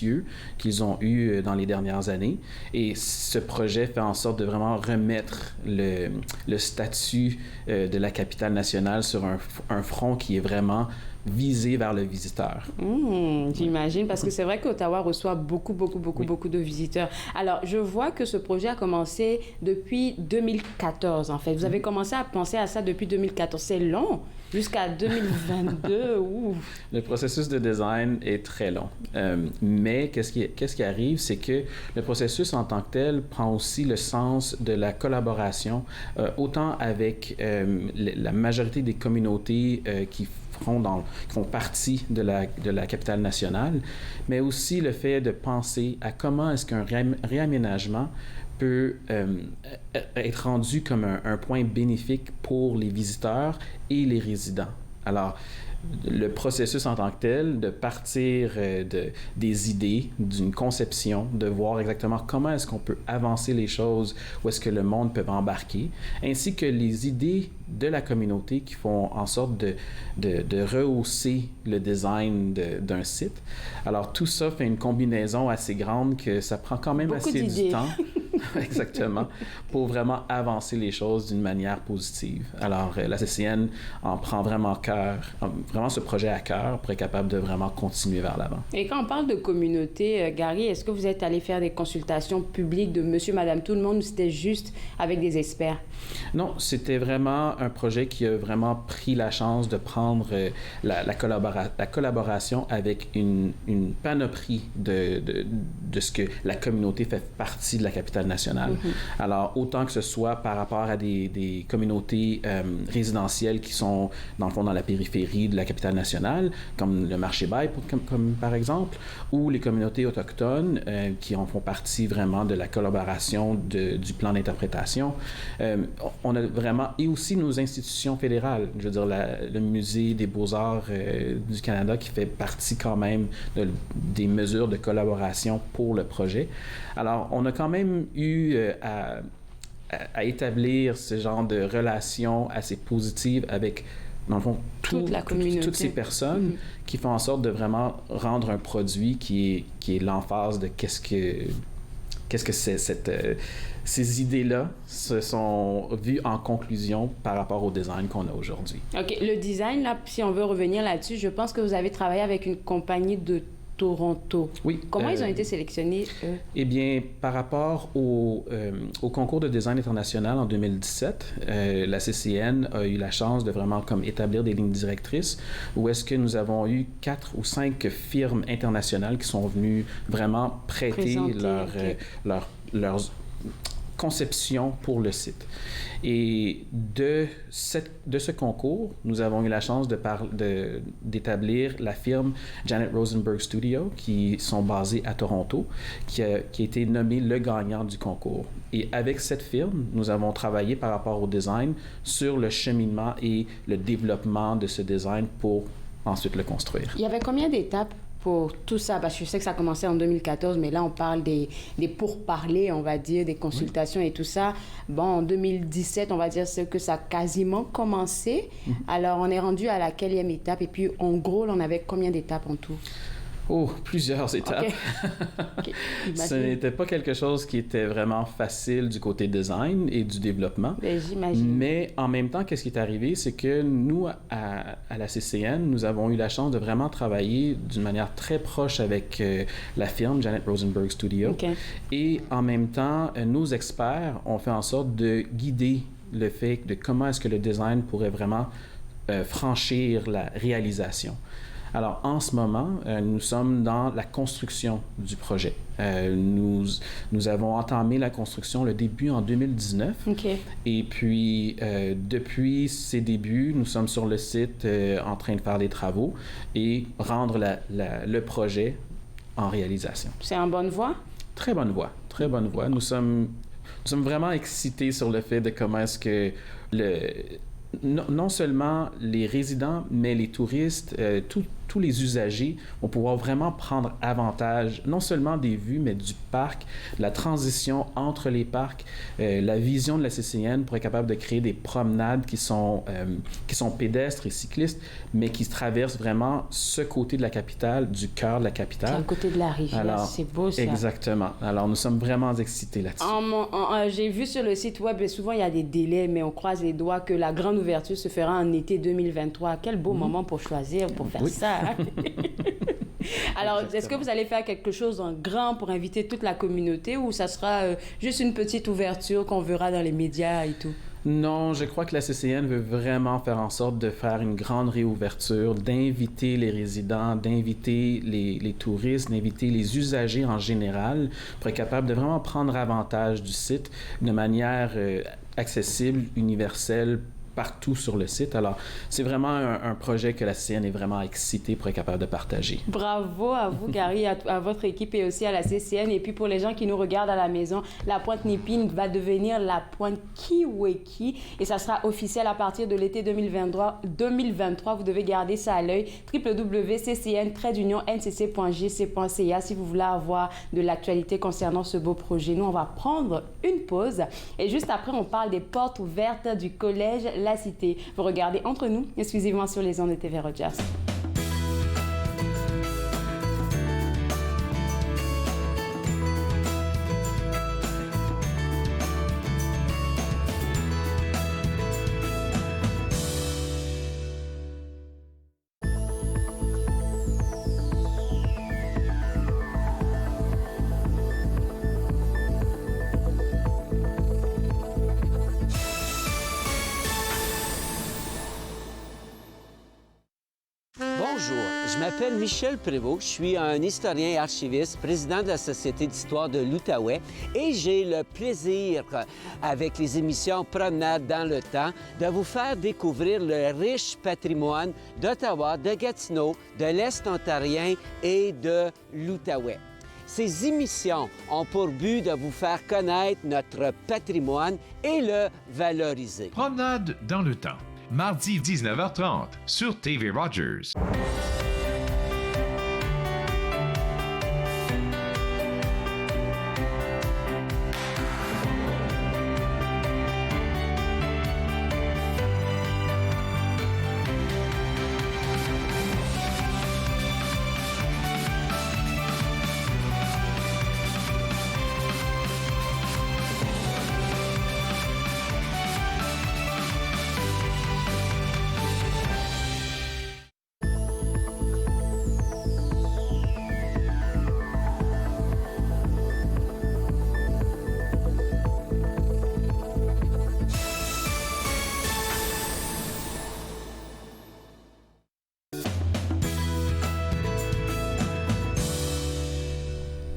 qu'ils ont eu dans les dernières années. Et ce projet fait en sorte de vraiment remettre le statut de la capitale nationale sur un front qui est vraiment visé vers le visiteur. J'imagine, parce que c'est vrai qu'Ottawa reçoit beaucoup de visiteurs. Alors, je vois que ce projet a commencé depuis 2014, en fait. Vous avez commencé à penser à ça depuis 2014. C'est long, jusqu'à 2022. Le processus de design est très long. Mais qu'est-ce qui arrive, c'est que le processus en tant que tel prend aussi le sens de la collaboration, autant avec la majorité des communautés qui font partie de la capitale nationale, mais aussi le fait de penser à comment est-ce qu'un réaménagement peut être rendu comme un point bénéfique pour les visiteurs et les résidents. Alors, le processus en tant que tel, de partir des idées, d'une conception, de voir exactement comment est-ce qu'on peut avancer les choses, où est-ce que le monde peut embarquer, ainsi que les idées de la communauté qui font en sorte de rehausser le design d'un site. Alors, tout ça fait une combinaison assez grande que ça prend quand même assez du temps. Exactement, pour vraiment avancer les choses d'une manière positive. Alors, la CCN en prend vraiment ce projet à cœur pour être capable de vraiment continuer vers l'avant. Et quand on parle de communauté, Gary, est-ce que vous êtes allé faire des consultations publiques de monsieur, madame, tout le monde, ou c'était juste avec des experts? Non, c'était vraiment un projet qui a vraiment pris la chance de prendre la collaboration avec une panoplie de ce que la communauté fait partie de la capitale nationale. Alors, autant que ce soit par rapport à des communautés résidentielles qui sont, dans le fond, dans la périphérie de la capitale nationale, comme le marché Baye, comme par exemple, ou les communautés autochtones qui en font partie vraiment de la collaboration du plan d'interprétation. On a vraiment, et aussi nos institutions fédérales, je veux dire le Musée des Beaux-Arts du Canada qui fait partie quand même des mesures de collaboration pour le projet. Alors, on a quand même eu à établir ce genre de relations assez positives avec, dans le fond, toute la communauté. Toutes ces personnes qui font en sorte de vraiment rendre un produit qui est l'emphase de qu'est-ce que c'est ces idées-là se sont vues en conclusion par rapport au design qu'on a aujourd'hui. OK. Le design, là, si on veut revenir là-dessus, je pense que vous avez travaillé avec une compagnie de Toronto. Oui. Comment ils ont été sélectionnés, eux? Eh bien, par rapport au concours de design international en 2017, la CCN a eu la chance de vraiment comme établir des lignes directrices où est-ce que nous avons eu 4 ou 5 firmes internationales qui sont venues vraiment prêter leurs conception pour le site. Et de ce concours, nous avons eu la chance d'établir la firme Janet Rosenberg Studio, qui sont basés à Toronto, qui a été nommé le gagnant du concours. Et avec cette firme, nous avons travaillé par rapport au design sur le cheminement et le développement de ce design pour ensuite le construire. Il y avait combien d'étapes pour tout ça? Parce que je sais que ça a commencé en 2014, mais là, on parle des pourparlers, on va dire, des consultations et tout ça. Bon, en 2017, on va dire que ça a quasiment commencé. Alors, on est rendu à la quatrième étape. Et puis, en gros, on avait combien d'étapes en tout? Oh, plusieurs étapes. Okay. Ce n'était pas quelque chose qui était vraiment facile du côté design et du développement. Ben, j'imagine. Mais en même temps, qu'est-ce qui est arrivé, c'est que nous, à la CCN, nous avons eu la chance de vraiment travailler d'une manière très proche avec la firme Janet Rosenberg Studio. Okay. Et en même temps, nos experts ont fait en sorte de guider le fait de comment est-ce que le design pourrait vraiment franchir la réalisation. Alors, en ce moment, nous sommes dans la construction du projet. Nous avons entamé la construction, le début en 2019. Okay. Et puis, depuis ces débuts, nous sommes sur le site en train de faire des travaux et rendre le projet en réalisation. C'est en bonne voie? Très bonne voie, très bonne voie. Nous sommes vraiment excités sur le fait de comment est-ce que non seulement les résidents, mais les touristes, tous les usagers vont pouvoir vraiment prendre avantage, non seulement des vues, mais du parc, la transition entre les parcs. La vision de la CCN pour être capable de créer des promenades qui sont pédestres et cyclistes, mais qui traversent vraiment ce côté de la capitale, du cœur de la capitale. C'est à côté de la rivière, c'est beau ça. Exactement. Alors, nous sommes vraiment excités là-dessus. J'ai vu sur le site web, souvent il y a des délais, mais on croise les doigts que la grande ouverture se fera en été 2023. Quel beau moment pour choisir, pour faire ça. Hein? Alors, est-ce que vous allez faire quelque chose en grand pour inviter toute la communauté ou ça sera juste une petite ouverture qu'on verra dans les médias et tout? Non, je crois que la CCN veut vraiment faire en sorte de faire une grande réouverture, d'inviter les résidents, d'inviter les touristes, d'inviter les usagers en général pour être capable de vraiment prendre avantage du site de manière accessible, universelle, partout sur le site. Alors, c'est vraiment un projet que la CCN est vraiment excitée pour être capable de partager. Bravo à vous, Gary, à votre équipe et aussi à la CCN. Et puis, pour les gens qui nous regardent à la maison, la pointe Nipine va devenir la pointe Kiweki et ça sera officiel à partir de l'été 2023. Vous devez garder ça à l'œil. www.ccn-ncc.gc.ca si vous voulez avoir de l'actualité concernant ce beau projet. Nous, on va prendre une pause et juste après, on parle des portes ouvertes du collège La Cité. Vous regardez Entre nous, exclusivement sur les ondes de TV Rogers. Bonjour, je m'appelle Michel Prévost, je suis un historien et archiviste, président de la Société d'histoire de l'Outaouais et j'ai le plaisir, avec les émissions Promenade dans le temps, de vous faire découvrir le riche patrimoine d'Ottawa, de Gatineau, de l'Est ontarien et de l'Outaouais. Ces émissions ont pour but de vous faire connaître notre patrimoine et le valoriser. Promenade dans le temps. Mardi 19h30 sur TV Rogers.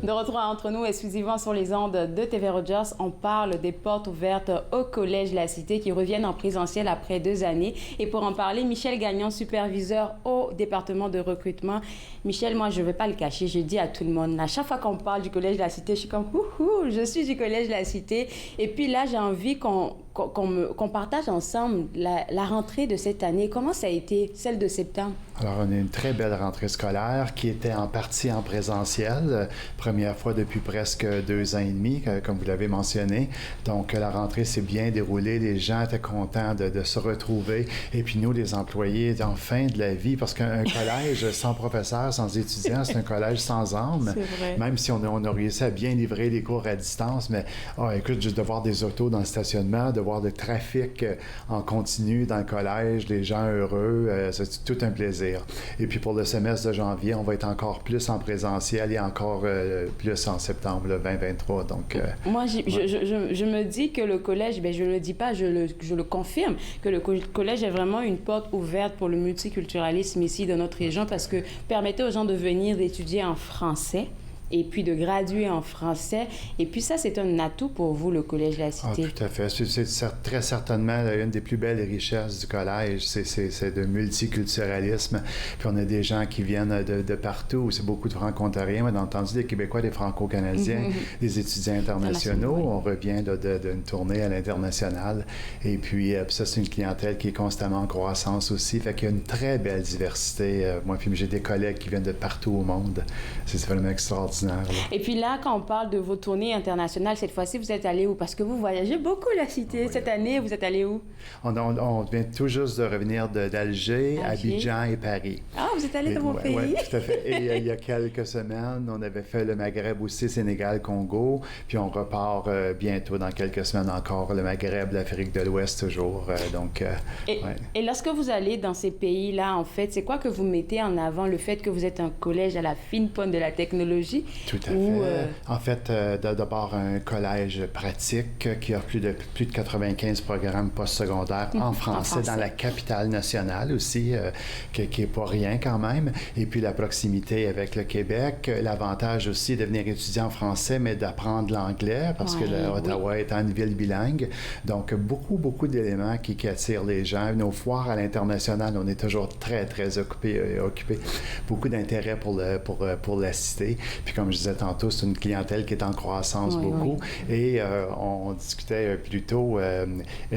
De retour Entre nous, exclusivement sur les ondes de TV Rogers, on parle des portes ouvertes au Collège La Cité qui reviennent en présentiel après 2 années. Et pour en parler, Michel Gagnon, superviseur au département de recrutement. Michel, moi, je ne vais pas le cacher, je dis à tout le monde, à chaque fois qu'on parle du Collège La Cité, je suis comme, je suis du Collège La Cité. Et puis là, j'ai envie qu'on partage ensemble la rentrée de cette année. Comment ça a été, celle de septembre? Alors, on a une très belle rentrée scolaire qui était en partie en présentiel, première fois depuis presque 2 ans et demi, comme vous l'avez mentionné. Donc, la rentrée s'est bien déroulée, les gens étaient contents de se retrouver. Et puis nous, les employés, en fin de la vie, parce qu'un collège sans professeur, sans étudiants, c'est un collège sans âme. C'est vrai. Même si on a réussi à bien livrer les cours à distance, mais écoute, juste de voir des autos dans le stationnement, de voir le trafic en continu dans le collège, les gens heureux, c'est tout un plaisir. Et puis pour le semestre de janvier, on va être encore plus en présentiel et encore plus en septembre 2023. Donc, moi, je me dis que le collège, je ne le dis pas, je le confirme, que le collège est vraiment une porte ouverte pour le multiculturalisme ici dans notre région parce que permettez aux gens de venir étudier en français et puis de graduer en français. Et puis ça, c'est un atout pour vous, le Collège La Cité. Tout à fait. C'est très certainement une des plus belles richesses du collège, c'est de multiculturalisme. Puis on a des gens qui viennent de partout, c'est beaucoup de franco-ontariens, on a entendu des Québécois, des franco-canadiens, des étudiants internationaux. On revient d'une tournée à l'international. Et puis ça, c'est une clientèle qui est constamment en croissance aussi. Fait qu'il y a une très belle diversité. Moi, puis j'ai des collègues qui viennent de partout au monde. C'est vraiment extraordinaire. Et puis là, quand on parle de vos tournées internationales, cette fois-ci, vous êtes allé où? Parce que vous voyagez beaucoup, La Cité. Cette année, vous êtes allé où? On vient tout juste de revenir d'Alger, Abidjan et Paris. Ah, vous êtes allé dans vos pays? Oui, tout à fait. Et il y a quelques semaines, on avait fait le Maghreb aussi, Sénégal, Congo. Puis on repart bientôt, dans quelques semaines encore, le Maghreb, l'Afrique de l'Ouest toujours. Et lorsque vous allez dans ces pays-là, en fait, c'est quoi que vous mettez en avant? Le fait que vous êtes un collège à la fine pointe de la technologie? Tout à fait. En fait, d'abord, un collège pratique qui a plus de 95 programmes postsecondaires en français dans la capitale nationale aussi, qui n'est pas rien quand même. Et puis la proximité avec le Québec, l'avantage aussi de venir étudier en français, mais d'apprendre l'anglais, parce que Ottawa est une ville bilingue. Donc, beaucoup d'éléments qui attirent les gens. Nos foires à l'international, on est toujours très, très occupés. Beaucoup d'intérêt pour la cité. Puis comme je disais tantôt, c'est une clientèle qui est en croissance beaucoup. Et on discutait plus tôt,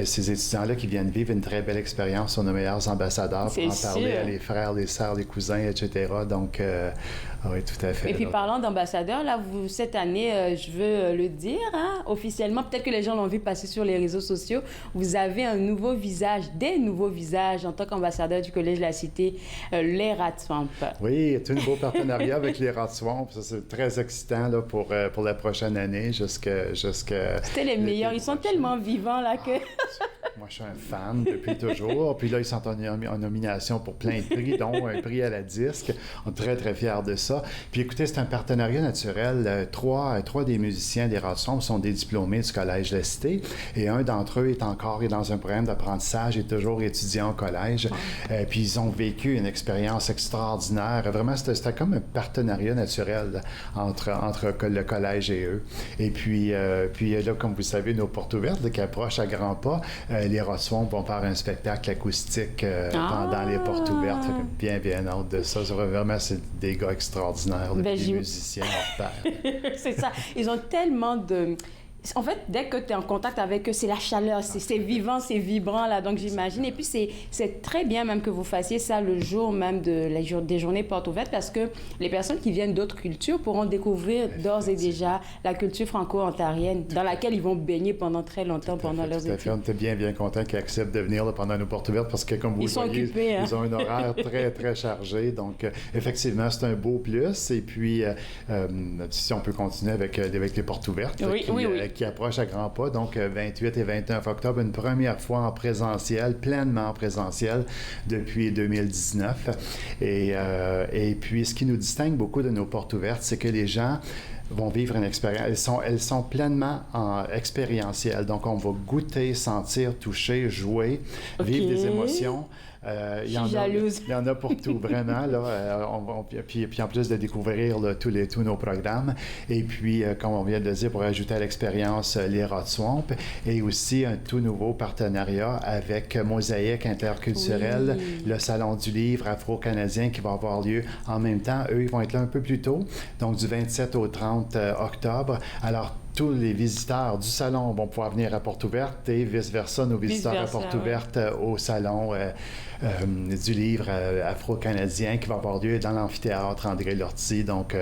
ces étudiants-là qui viennent vivre une très belle expérience sont nos meilleurs ambassadeurs pour en parler à les frères, les sœurs, les cousins, etc. Donc, oui, tout à fait. Et puis parlant d'ambassadeurs, là, vous, cette année, je veux le dire, officiellement, peut-être que les gens l'ont vu passer sur les réseaux sociaux, vous avez un nouveau visage, des nouveaux visages en tant qu'ambassadeur du Collège La Cité, les Ratswamp. Oui, tout un nouveau partenariat avec les Ratswamp. Ça, c'est très excitant là, pour la prochaine année jusqu'à... C'était les meilleurs. Ils sont tellement vivants, là, que... Moi, je suis un fan depuis toujours. Puis là, ils sont en nomination pour plein de prix, dont un prix à la disque. On est très, très fiers de ça. Puis écoutez, c'est un partenariat naturel. Trois des musiciens des Ratswamp sont des diplômés du Collège La Cité. Et un d'entre eux est dans un programme d'apprentissage et toujours étudiant au collège. Puis ils ont vécu une expérience extraordinaire. Vraiment, c'était comme un partenariat naturel entre le collège et eux. Et puis là, comme vous savez, nos portes ouvertes qui approchent à grands pas, les Ratswamp vont faire un spectacle acoustique pendant les portes ouvertes. Bien hâte de ça. Vraiment, c'est des gars extraordinaires, des musiciens hors pair. C'est ça. Ils ont tellement de... En fait, dès que tu es en contact avec eux, c'est la chaleur, c'est vivant, c'est vibrant, là. Donc, j'imagine. Et puis, c'est très bien même que vous fassiez ça le jour même des journées portes ouvertes parce que les personnes qui viennent d'autres cultures pourront découvrir d'ores et déjà la culture franco-ontarienne dans laquelle ils vont baigner pendant très longtemps pendant leurs études. On était bien contents qu'ils acceptent de venir là, pendant nos portes ouvertes parce que, comme vous le voyez, occupés, ils ont un horaire très, très chargé. Donc, effectivement, c'est un beau plus. Et puis, si on peut continuer avec les portes ouvertes qui approchent à grands pas, donc 28 et 29 octobre, une première fois en présentiel, pleinement en présentiel depuis 2019. Et puis, ce qui nous distingue beaucoup de nos portes ouvertes, c'est que les gens vont vivre une expérience. Elles sont pleinement expérientielles. Donc, on va goûter, sentir, toucher, jouer, vivre des émotions. Il y en a pour tout, vraiment. Là, puis en plus de découvrir là, tous nos programmes. Et puis, comme on vient de le dire, pour ajouter à l'expérience les Ratswamp et aussi un tout nouveau partenariat avec Mosaïque interculturelle, le Salon du livre afro-canadien qui va avoir lieu en même temps. Eux, ils vont être là un peu plus tôt, donc du 27 au 30 octobre. Alors, tous les visiteurs du salon vont pouvoir venir à Porte Ouverte et vice-versa, nos visiteurs à Porte Ouverte au salon du livre afro-canadien qui va avoir lieu dans l'amphithéâtre André Lortie. Donc,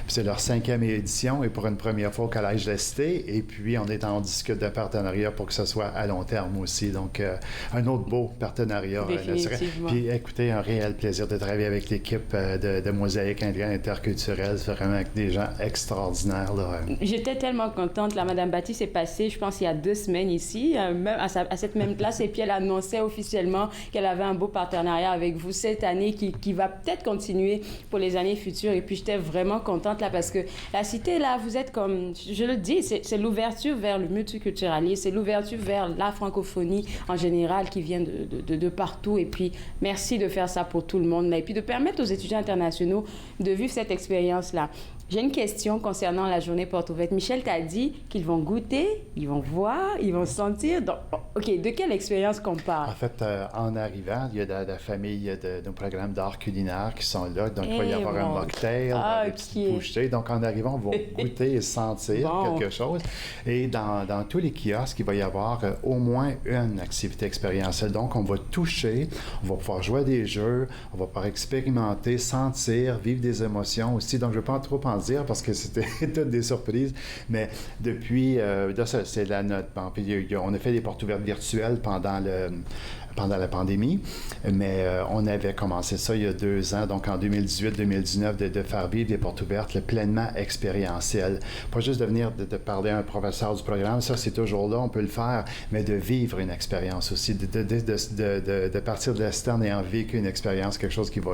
c'est leur 5e édition et pour une première fois au Collège de la Cité. Et puis, on discute de partenariat pour que ce soit à long terme aussi. Donc, un autre beau partenariat. Puis, écoutez, un réel plaisir de travailler avec l'équipe de Mosaïque interculturelle. C'est vraiment avec des gens extraordinaires. Là. J'étais tellement contente. La Madame Baptiste est passée, je pense, il y a 2 semaines ici, même à cette même place. Et puis, elle annonçait officiellement qu'elle avait un beau partenariat avec vous cette année qui va peut-être continuer pour les années futures. Et puis, j'étais vraiment contente là parce que la Cité, là, vous êtes comme, je le dis, c'est l'ouverture vers le multiculturalisme, c'est l'ouverture vers la francophonie en général qui vient de partout. Et puis, merci de faire ça pour tout le monde là. Et puis, de permettre aux étudiants internationaux de vivre cette expérience-là. J'ai une question concernant la journée Porte Ouverte. Michel t'a dit qu'ils vont goûter, ils vont voir, ils vont sentir. Donc, OK, de quelle expérience qu'on parle? En fait, en arrivant, il y a la famille de nos programmes d'art culinaire qui sont là. Donc, il va y avoir un mocktail, des petites bouchées. Donc, en arrivant, on va goûter et sentir quelque chose. Et dans tous les kiosques, il va y avoir au moins une activité expérientielle. Donc, on va toucher, on va pouvoir jouer à des jeux, on va pouvoir expérimenter, sentir, vivre des émotions aussi. Donc, je ne veux pas trop en dire parce que c'était toutes des surprises, mais depuis, là, c'est la note. Bon, puis, on a fait des portes ouvertes virtuelles pendant la pandémie, mais on avait commencé ça il y a 2 ans, donc en 2018-2019, de faire vivre des portes ouvertes pleinement expérientielles. Pas juste de venir de parler à un professeur du programme, ça c'est toujours là, on peut le faire, mais de vivre une expérience aussi, de partir de l'externe ayant vécu une expérience, quelque chose qui va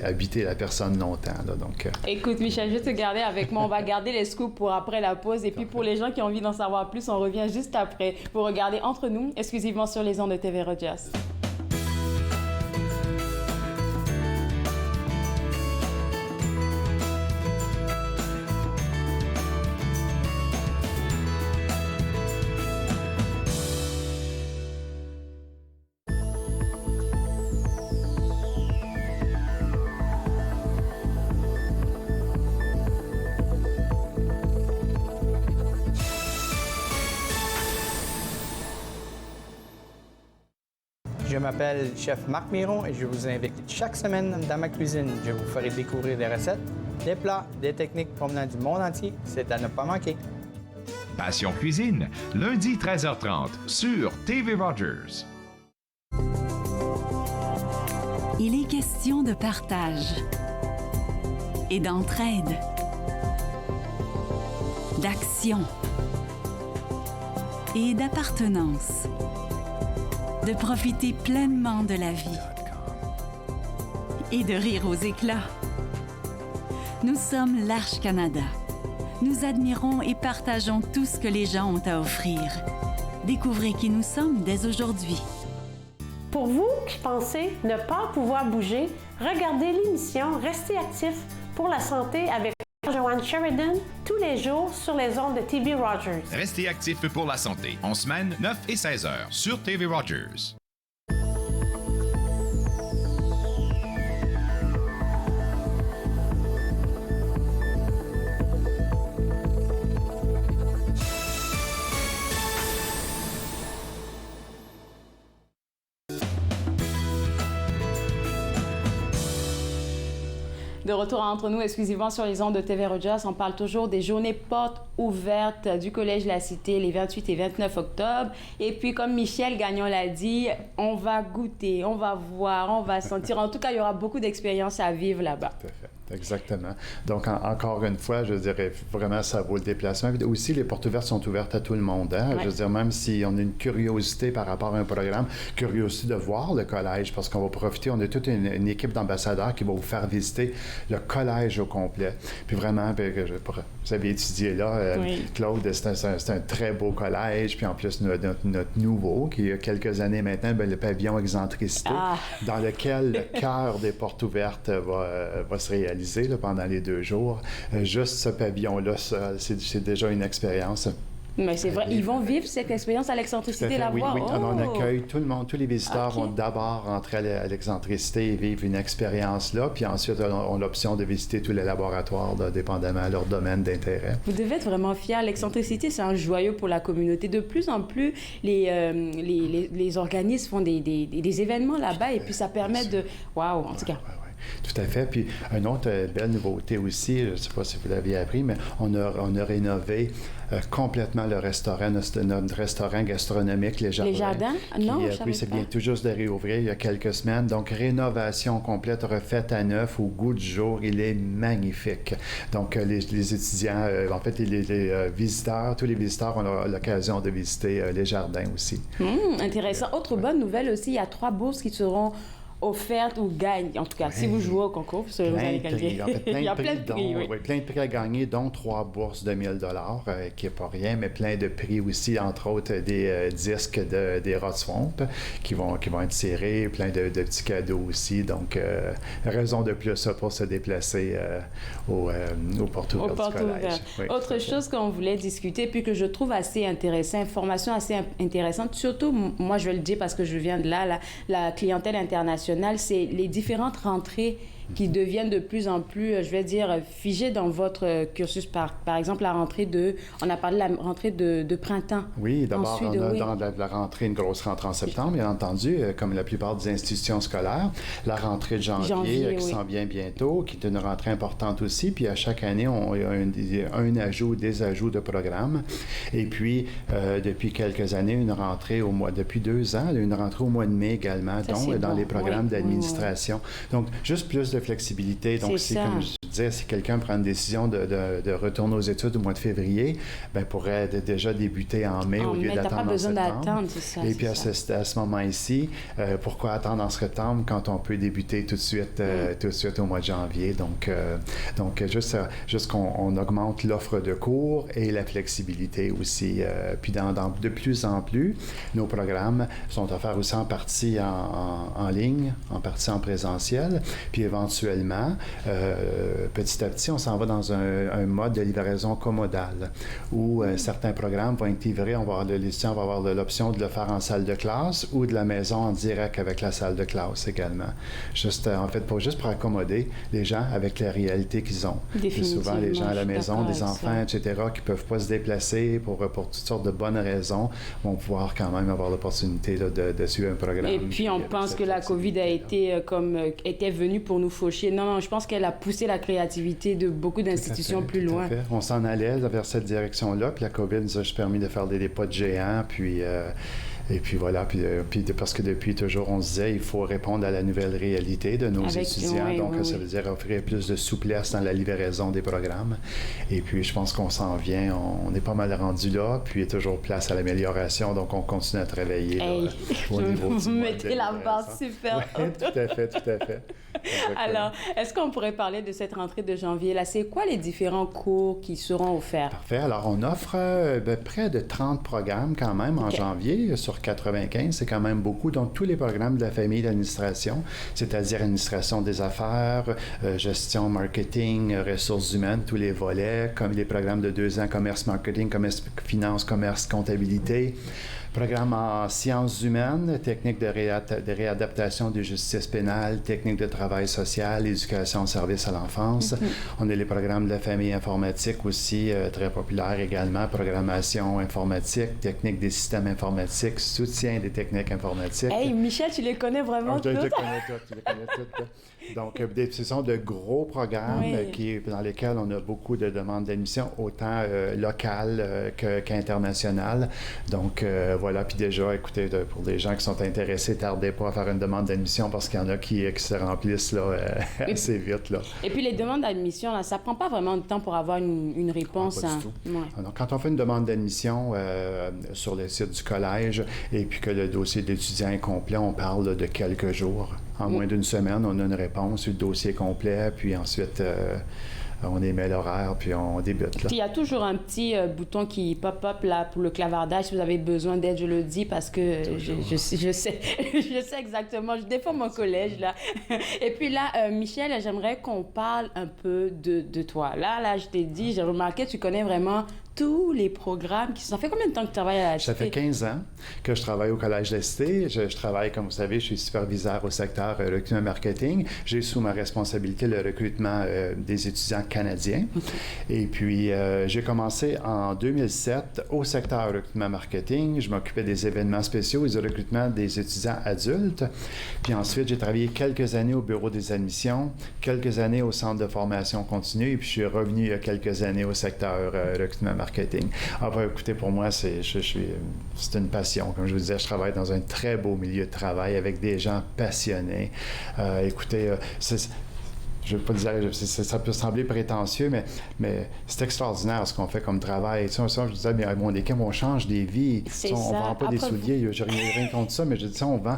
habiter la personne longtemps. Là, donc, Écoute, Michel, je vais te garder avec moi. On va garder les scoops pour après la pause. Et puis pour les gens qui ont envie d'en savoir plus, on revient juste après pour regarder Entre nous, exclusivement sur les ondes de TV Rogers. Je m'appelle Chef Marc Miron et je vous invite chaque semaine dans ma cuisine. Je vous ferai découvrir des recettes, des plats, des techniques provenant du monde entier. C'est à ne pas manquer. Passion Cuisine, lundi 13h30 sur TV Rogers. Il est question de partage et d'entraide, d'action et d'appartenance. De profiter pleinement de la vie et de rire aux éclats. Nous sommes l'Arche Canada. Nous admirons et partageons tout ce que les gens ont à offrir. Découvrez qui nous sommes dès aujourd'hui. Pour vous qui pensez ne pas pouvoir bouger, regardez l'émission Restez actifs pour la santé avec Joanne Sheridan tous les jours sur les ondes de TV Rogers. Restez actifs pour la santé, en semaine 9 et 16 heures sur TV Rogers. De retour Entre nous, exclusivement sur les ondes de TV Rogers, on parle toujours des journées portes ouvertes du Collège La Cité les 28 et 29 octobre. Et puis, comme Michel Gagnon l'a dit, on va goûter, on va voir, on va sentir. En tout cas, il y aura beaucoup d'expériences à vivre là-bas. Tout à fait. Exactement. Donc, encore une fois, je dirais vraiment, ça vaut le déplacement. Aussi, les portes ouvertes sont ouvertes à tout le monde. Hein? Ouais. Je veux dire, même si on a une curiosité par rapport à un programme, curiosité de voir le collège, parce qu'on va profiter, on a toute une équipe d'ambassadeurs qui va vous faire visiter le collège au complet. Puis vraiment, vous avez étudié là, oui. Claude, c'est un très beau collège. Puis en plus, notre nouveau, qui a quelques années maintenant, le pavillon Excentricité, dans lequel le cœur des portes ouvertes va se réaliser. Là, pendant les 2 jours. Juste ce pavillon-là, c'est déjà une expérience. Mais c'est vrai, ils vont vivre cette expérience à l'excentricité là-bas. Oui, Oh. on accueille tout le monde, tous les visiteurs vont d'abord rentrer à l'excentricité et vivre une expérience là, puis ensuite ont l'option de visiter tous les laboratoires, dépendamment de leur domaine d'intérêt. Vous devez être vraiment fiers. L'excentricité, c'est un joyau pour la communauté. De plus en plus, les organismes font des événements là-bas et puis ça permet de... Waouh, en tout cas. Tout à fait. Puis, une autre belle nouveauté aussi, je ne sais pas si vous l'aviez appris, mais on a rénové complètement le restaurant, notre restaurant gastronomique, Les Jardins. Les Jardins? Non, je savais oui, c'est bien tout juste de réouvrir il y a quelques semaines. Donc, rénovation complète, refaite à neuf, au goût du jour. Il est magnifique. Donc, les étudiants, en fait, les visiteurs, tous les visiteurs ont l'occasion de visiter Les Jardins aussi. Intéressant. Autre bonne nouvelle aussi, il y a 3 bourses qui seront offertes ou gagnent. En tout cas, si vous jouez au concours, vous allez gagner. Il y a plein de prix, plein de prix à gagner, dont 3 bourses de 1 000 qui n'est pas rien, mais plein de prix aussi, entre autres des disques des Rod Swamp qui vont être serrés, plein de petits cadeaux aussi. Donc, raison de plus pour se déplacer au portes ouvertes du collège. Oui, autre chose qu'on voulait discuter, puis que je trouve assez intéressant, information assez intéressante, surtout, moi je vais le dire parce que je viens de là, la clientèle internationale, c'est les différentes rentrées qui deviennent de plus en plus, je vais dire, figées dans votre cursus. Par exemple, la rentrée on a parlé de la rentrée de printemps. Oui, d'abord, ensuite, on a dans la rentrée, une grosse rentrée en septembre, bien entendu, comme la plupart des institutions scolaires. La rentrée de janvier qui s'en vient bientôt, qui est une rentrée importante aussi. Puis à chaque année, on a un ajout, des ajouts de programmes. Et puis, depuis quelques années, une rentrée depuis 2 ans, une rentrée au mois de mai également, dans les programmes d'administration. Donc, juste plus de flexibilité. Donc, comme je disais, si quelqu'un prend une décision de retourner aux études au mois de février, bien, pourrait déjà débuter en mai au lieu d'attendre en septembre. C'est ça, et puis à ce moment-ci, pourquoi attendre en septembre quand on peut débuter tout de suite au mois de janvier? Donc juste qu'on augmente l'offre de cours et la flexibilité aussi. Puis de plus en plus, nos programmes sont offerts aussi en partie en ligne, en partie en présentiel, puis éventuellement, petit à petit, on s'en va dans un mode de livraison commodale où certains programmes vont être livrés. Les étudiants vont avoir l'option de le faire en salle de classe ou de la maison en direct avec la salle de classe également. Juste pour accommoder les gens avec la réalité qu'ils ont. Souvent, les gens à la maison, des enfants, etc., qui ne peuvent pas se déplacer pour toutes sortes de bonnes raisons, vont pouvoir quand même avoir l'opportunité de suivre un programme. Et puis, on pense que la COVID était venue pour nous faucher. Non, je pense qu'elle a poussé la créativité de beaucoup d'institutions plus loin. On s'en allait vers cette direction-là, puis la COVID nous a permis de faire des pas de géants, et puis voilà, parce que depuis toujours, on se disait il faut répondre à la nouvelle réalité de nos étudiants. Ça veut dire offrir plus de souplesse dans la livraison des programmes. Et puis, je pense qu'on s'en vient. On est pas mal rendu là, puis il y a toujours place à l'amélioration. Donc, on continue à travailler au niveau vous mettez la barre super haute. Tout à fait. Alors, est-ce qu'on pourrait parler de cette rentrée de janvier? Là, c'est quoi les différents cours qui seront offerts? Parfait. Alors, on offre près de 30 programmes quand même en janvier sur 95. C'est quand même beaucoup. Donc, tous les programmes de la famille d'administration, c'est-à-dire administration des affaires, gestion, marketing, ressources humaines, tous les volets, comme les programmes de 2 ans, commerce, marketing, commerce, finance, commerce, comptabilité. Programme en sciences humaines, techniques de réadaptation de justice pénale, techniques de travail social, éducation, service à l'enfance. On a les programmes de la famille informatique aussi, très populaires également, programmation informatique, techniques des systèmes informatiques, soutien des techniques informatiques. Hey, Michel, tu les connais vraiment toutes? Je les connais toutes. Donc, ce sont de gros programmes dans lesquels on a beaucoup de demandes d'admission, autant locales qu'internationales. Donc, voilà. Puis déjà, écoutez, pour des gens qui sont intéressés, tardez pas à faire une demande d'admission parce qu'il y en a qui se remplissent assez vite. Là. Et puis, les demandes d'admission, là, ça prend pas vraiment de temps pour avoir une réponse. Pas du tout. Donc, quand on fait une demande d'admission sur le site du collège et puis que le dossier d'étudiant est complet, on parle de quelques jours. En moins d'une semaine, on a une réponse, le dossier complet, puis ensuite, on émet l'horaire, puis on débute. Là. Il y a toujours un petit bouton qui pop-up là pour le clavardage. Si vous avez besoin d'aide, je le dis parce que je sais exactement. Je défends mon collège, là. Et puis là, Michel, j'aimerais qu'on parle un peu de toi. Là, je t'ai dit, j'ai remarqué, tu connais vraiment tous les programmes qui sont... Ça fait combien de temps que tu travailles à la Cité? Ça fait 15 ans que je travaille au Collège de la Cité. Je travaille, comme vous savez, je suis superviseur au secteur recrutement marketing. J'ai sous ma responsabilité le recrutement des étudiants canadiens. Et puis, j'ai commencé en 2007 au secteur recrutement marketing. Je m'occupais des événements spéciaux et du recrutement des étudiants adultes. Puis ensuite, j'ai travaillé quelques années au bureau des admissions, quelques années au centre de formation continue, et puis je suis revenu il y a quelques années au secteur recrutement marketing. Enfin, écoutez, pour moi, c'est une passion. Comme je vous disais, je travaille dans un très beau milieu de travail avec des gens passionnés. Écoutez, je ne veux pas dire, ça peut sembler prétentieux, mais c'est extraordinaire ce qu'on fait comme travail. Tu sais, je disais, mais mon équipe, on change des vies. On ne vend pas des souliers, je n'ai rien contre ça, mais je dis, on vend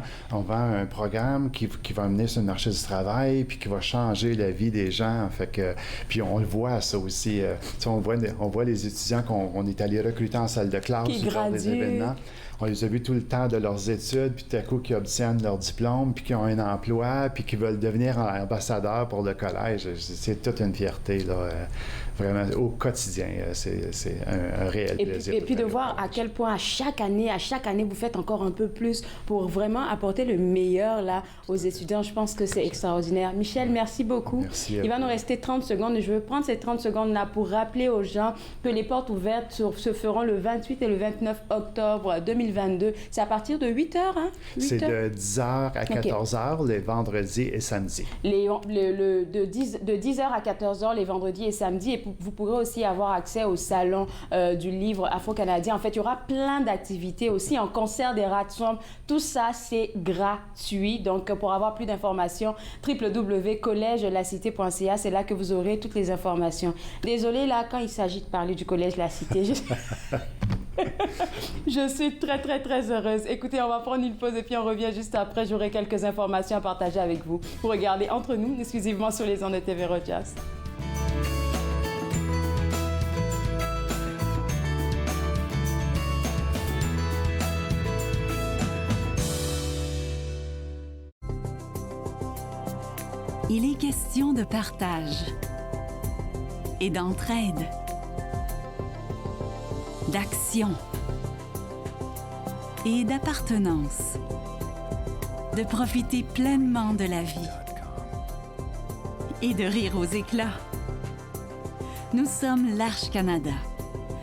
un programme qui va amener sur le marché du travail, puis qui va changer la vie des gens. Fait que, puis on le voit, ça aussi. Tu sais, on voit les étudiants qu'on est allé recruter en salle de classe lors des événements. On les a vus tout le temps de leurs études, puis tout à coup, qui obtiennent leur diplôme, puis qui ont un emploi, puis qui veulent devenir ambassadeurs pour le collège. C'est toute une fierté, là, vraiment, au quotidien. C'est un réel plaisir. Et puis de voir à quel point, à chaque année, vous faites encore un peu plus pour vraiment apporter le meilleur là, aux étudiants. Je pense que c'est extraordinaire. Michel, merci beaucoup. Merci. Il va nous rester 30 secondes et je veux prendre ces 30 secondes-là pour rappeler aux gens que les portes ouvertes se feront le 28 et le 29 octobre 2022. C'est à partir de 8 h, hein? C'est de 10 h à 14 h les vendredis et samedis. De 10 h à 14 h les vendredis et samedis. Et vous pourrez aussi avoir accès au salon du livre afro-canadien. En fait, il y aura plein d'activités aussi, un concert des Ratsombe. Tout ça, c'est gratuit. Donc, pour avoir plus d'informations, www.collegelacité.ca, c'est là que vous aurez toutes les informations. Désolée, là, quand il s'agit de parler du Collège La Cité, je suis très, très, très heureuse. Écoutez, on va prendre une pause et puis on revient juste après. J'aurai quelques informations à partager avec vous. Vous regardez Entre nous, exclusivement sur les ondes de TV Rogers. Il est question de partage et d'entraide, d'action et d'appartenance, de profiter pleinement de la vie et de rire aux éclats. Nous sommes l'Arche Canada.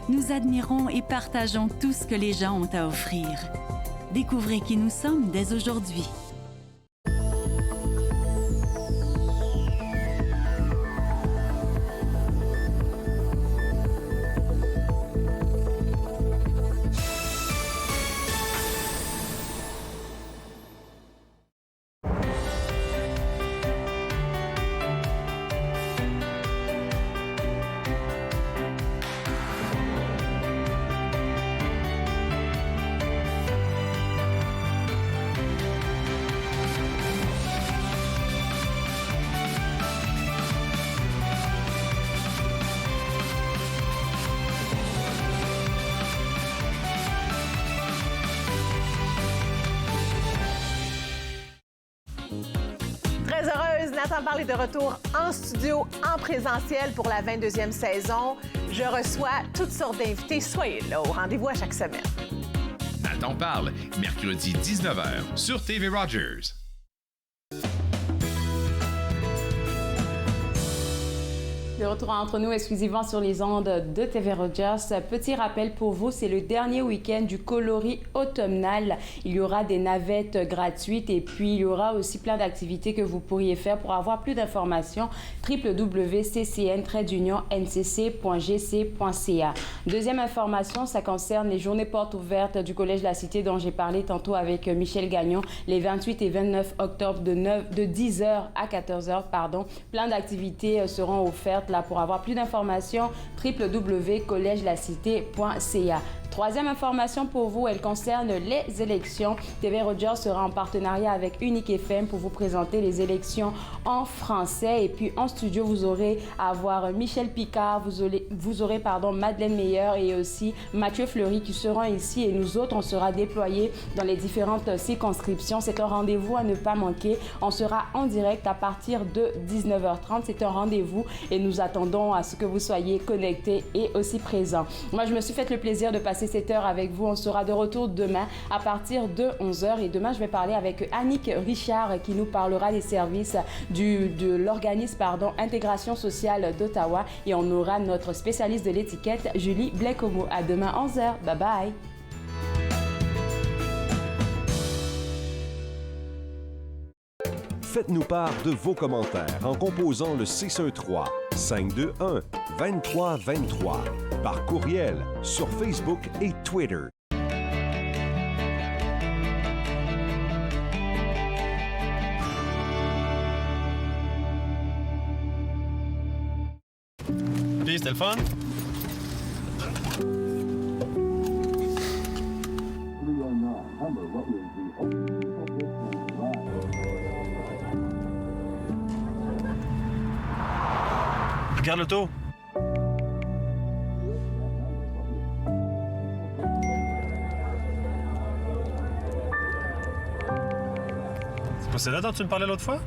Nous admirons et partageons tout ce que les gens ont à offrir. Découvrez qui nous sommes dès aujourd'hui. Nathan Parle est de retour en studio, en présentiel pour la 22e saison. Je reçois toutes sortes d'invités. Soyez là, au rendez-vous à chaque semaine. Nathan Parle, mercredi 19h sur TV Rogers. De retour entre nous exclusivement sur les ondes de TV Rogers. Petit rappel pour vous, c'est le dernier week-end du coloris automnal. Il y aura des navettes gratuites et puis il y aura aussi plein d'activités que vous pourriez faire. Pour avoir plus d'informations, www.ccn-ncc.gc.ca. Deuxième information, ça concerne les journées portes ouvertes du Collège de la Cité dont j'ai parlé tantôt avec Michel Gagnon, les 28 et 29 octobre de 10 h à 14 h. Plein d'activités seront offertes. Là, pour avoir plus d'informations, www.collegelacité.ca. Troisième information pour vous, elle concerne les élections. TV Rogers sera en partenariat avec Unique FM pour vous présenter les élections en français. Et puis en studio, vous aurez à voir Michel Picard, vous aurez Madeleine Meilleur et aussi Mathieu Fleury qui seront ici. Et nous autres, on sera déployés dans les différentes circonscriptions. C'est un rendez-vous à ne pas manquer. On sera en direct à partir de 19h30. C'est un rendez-vous et nous attendons à ce que vous soyez connectés et aussi présents. Moi, je me suis fait le plaisir de passer cette heure avec vous. On sera de retour demain à partir de 11h. Et demain, je vais parler avec Annick Richard qui nous parlera des services de l'organisme Intégration sociale d'Ottawa. Et on aura notre spécialiste de l'étiquette, Julie Blecomo. À demain 11h. Bye bye. Faites-nous part de vos commentaires en composant le 613-521-2323 par courriel sur Facebook et Twitter. Puis, c'était le fun? Regarde l'auto. C'est pas celle-là dont tu me parlais l'autre fois?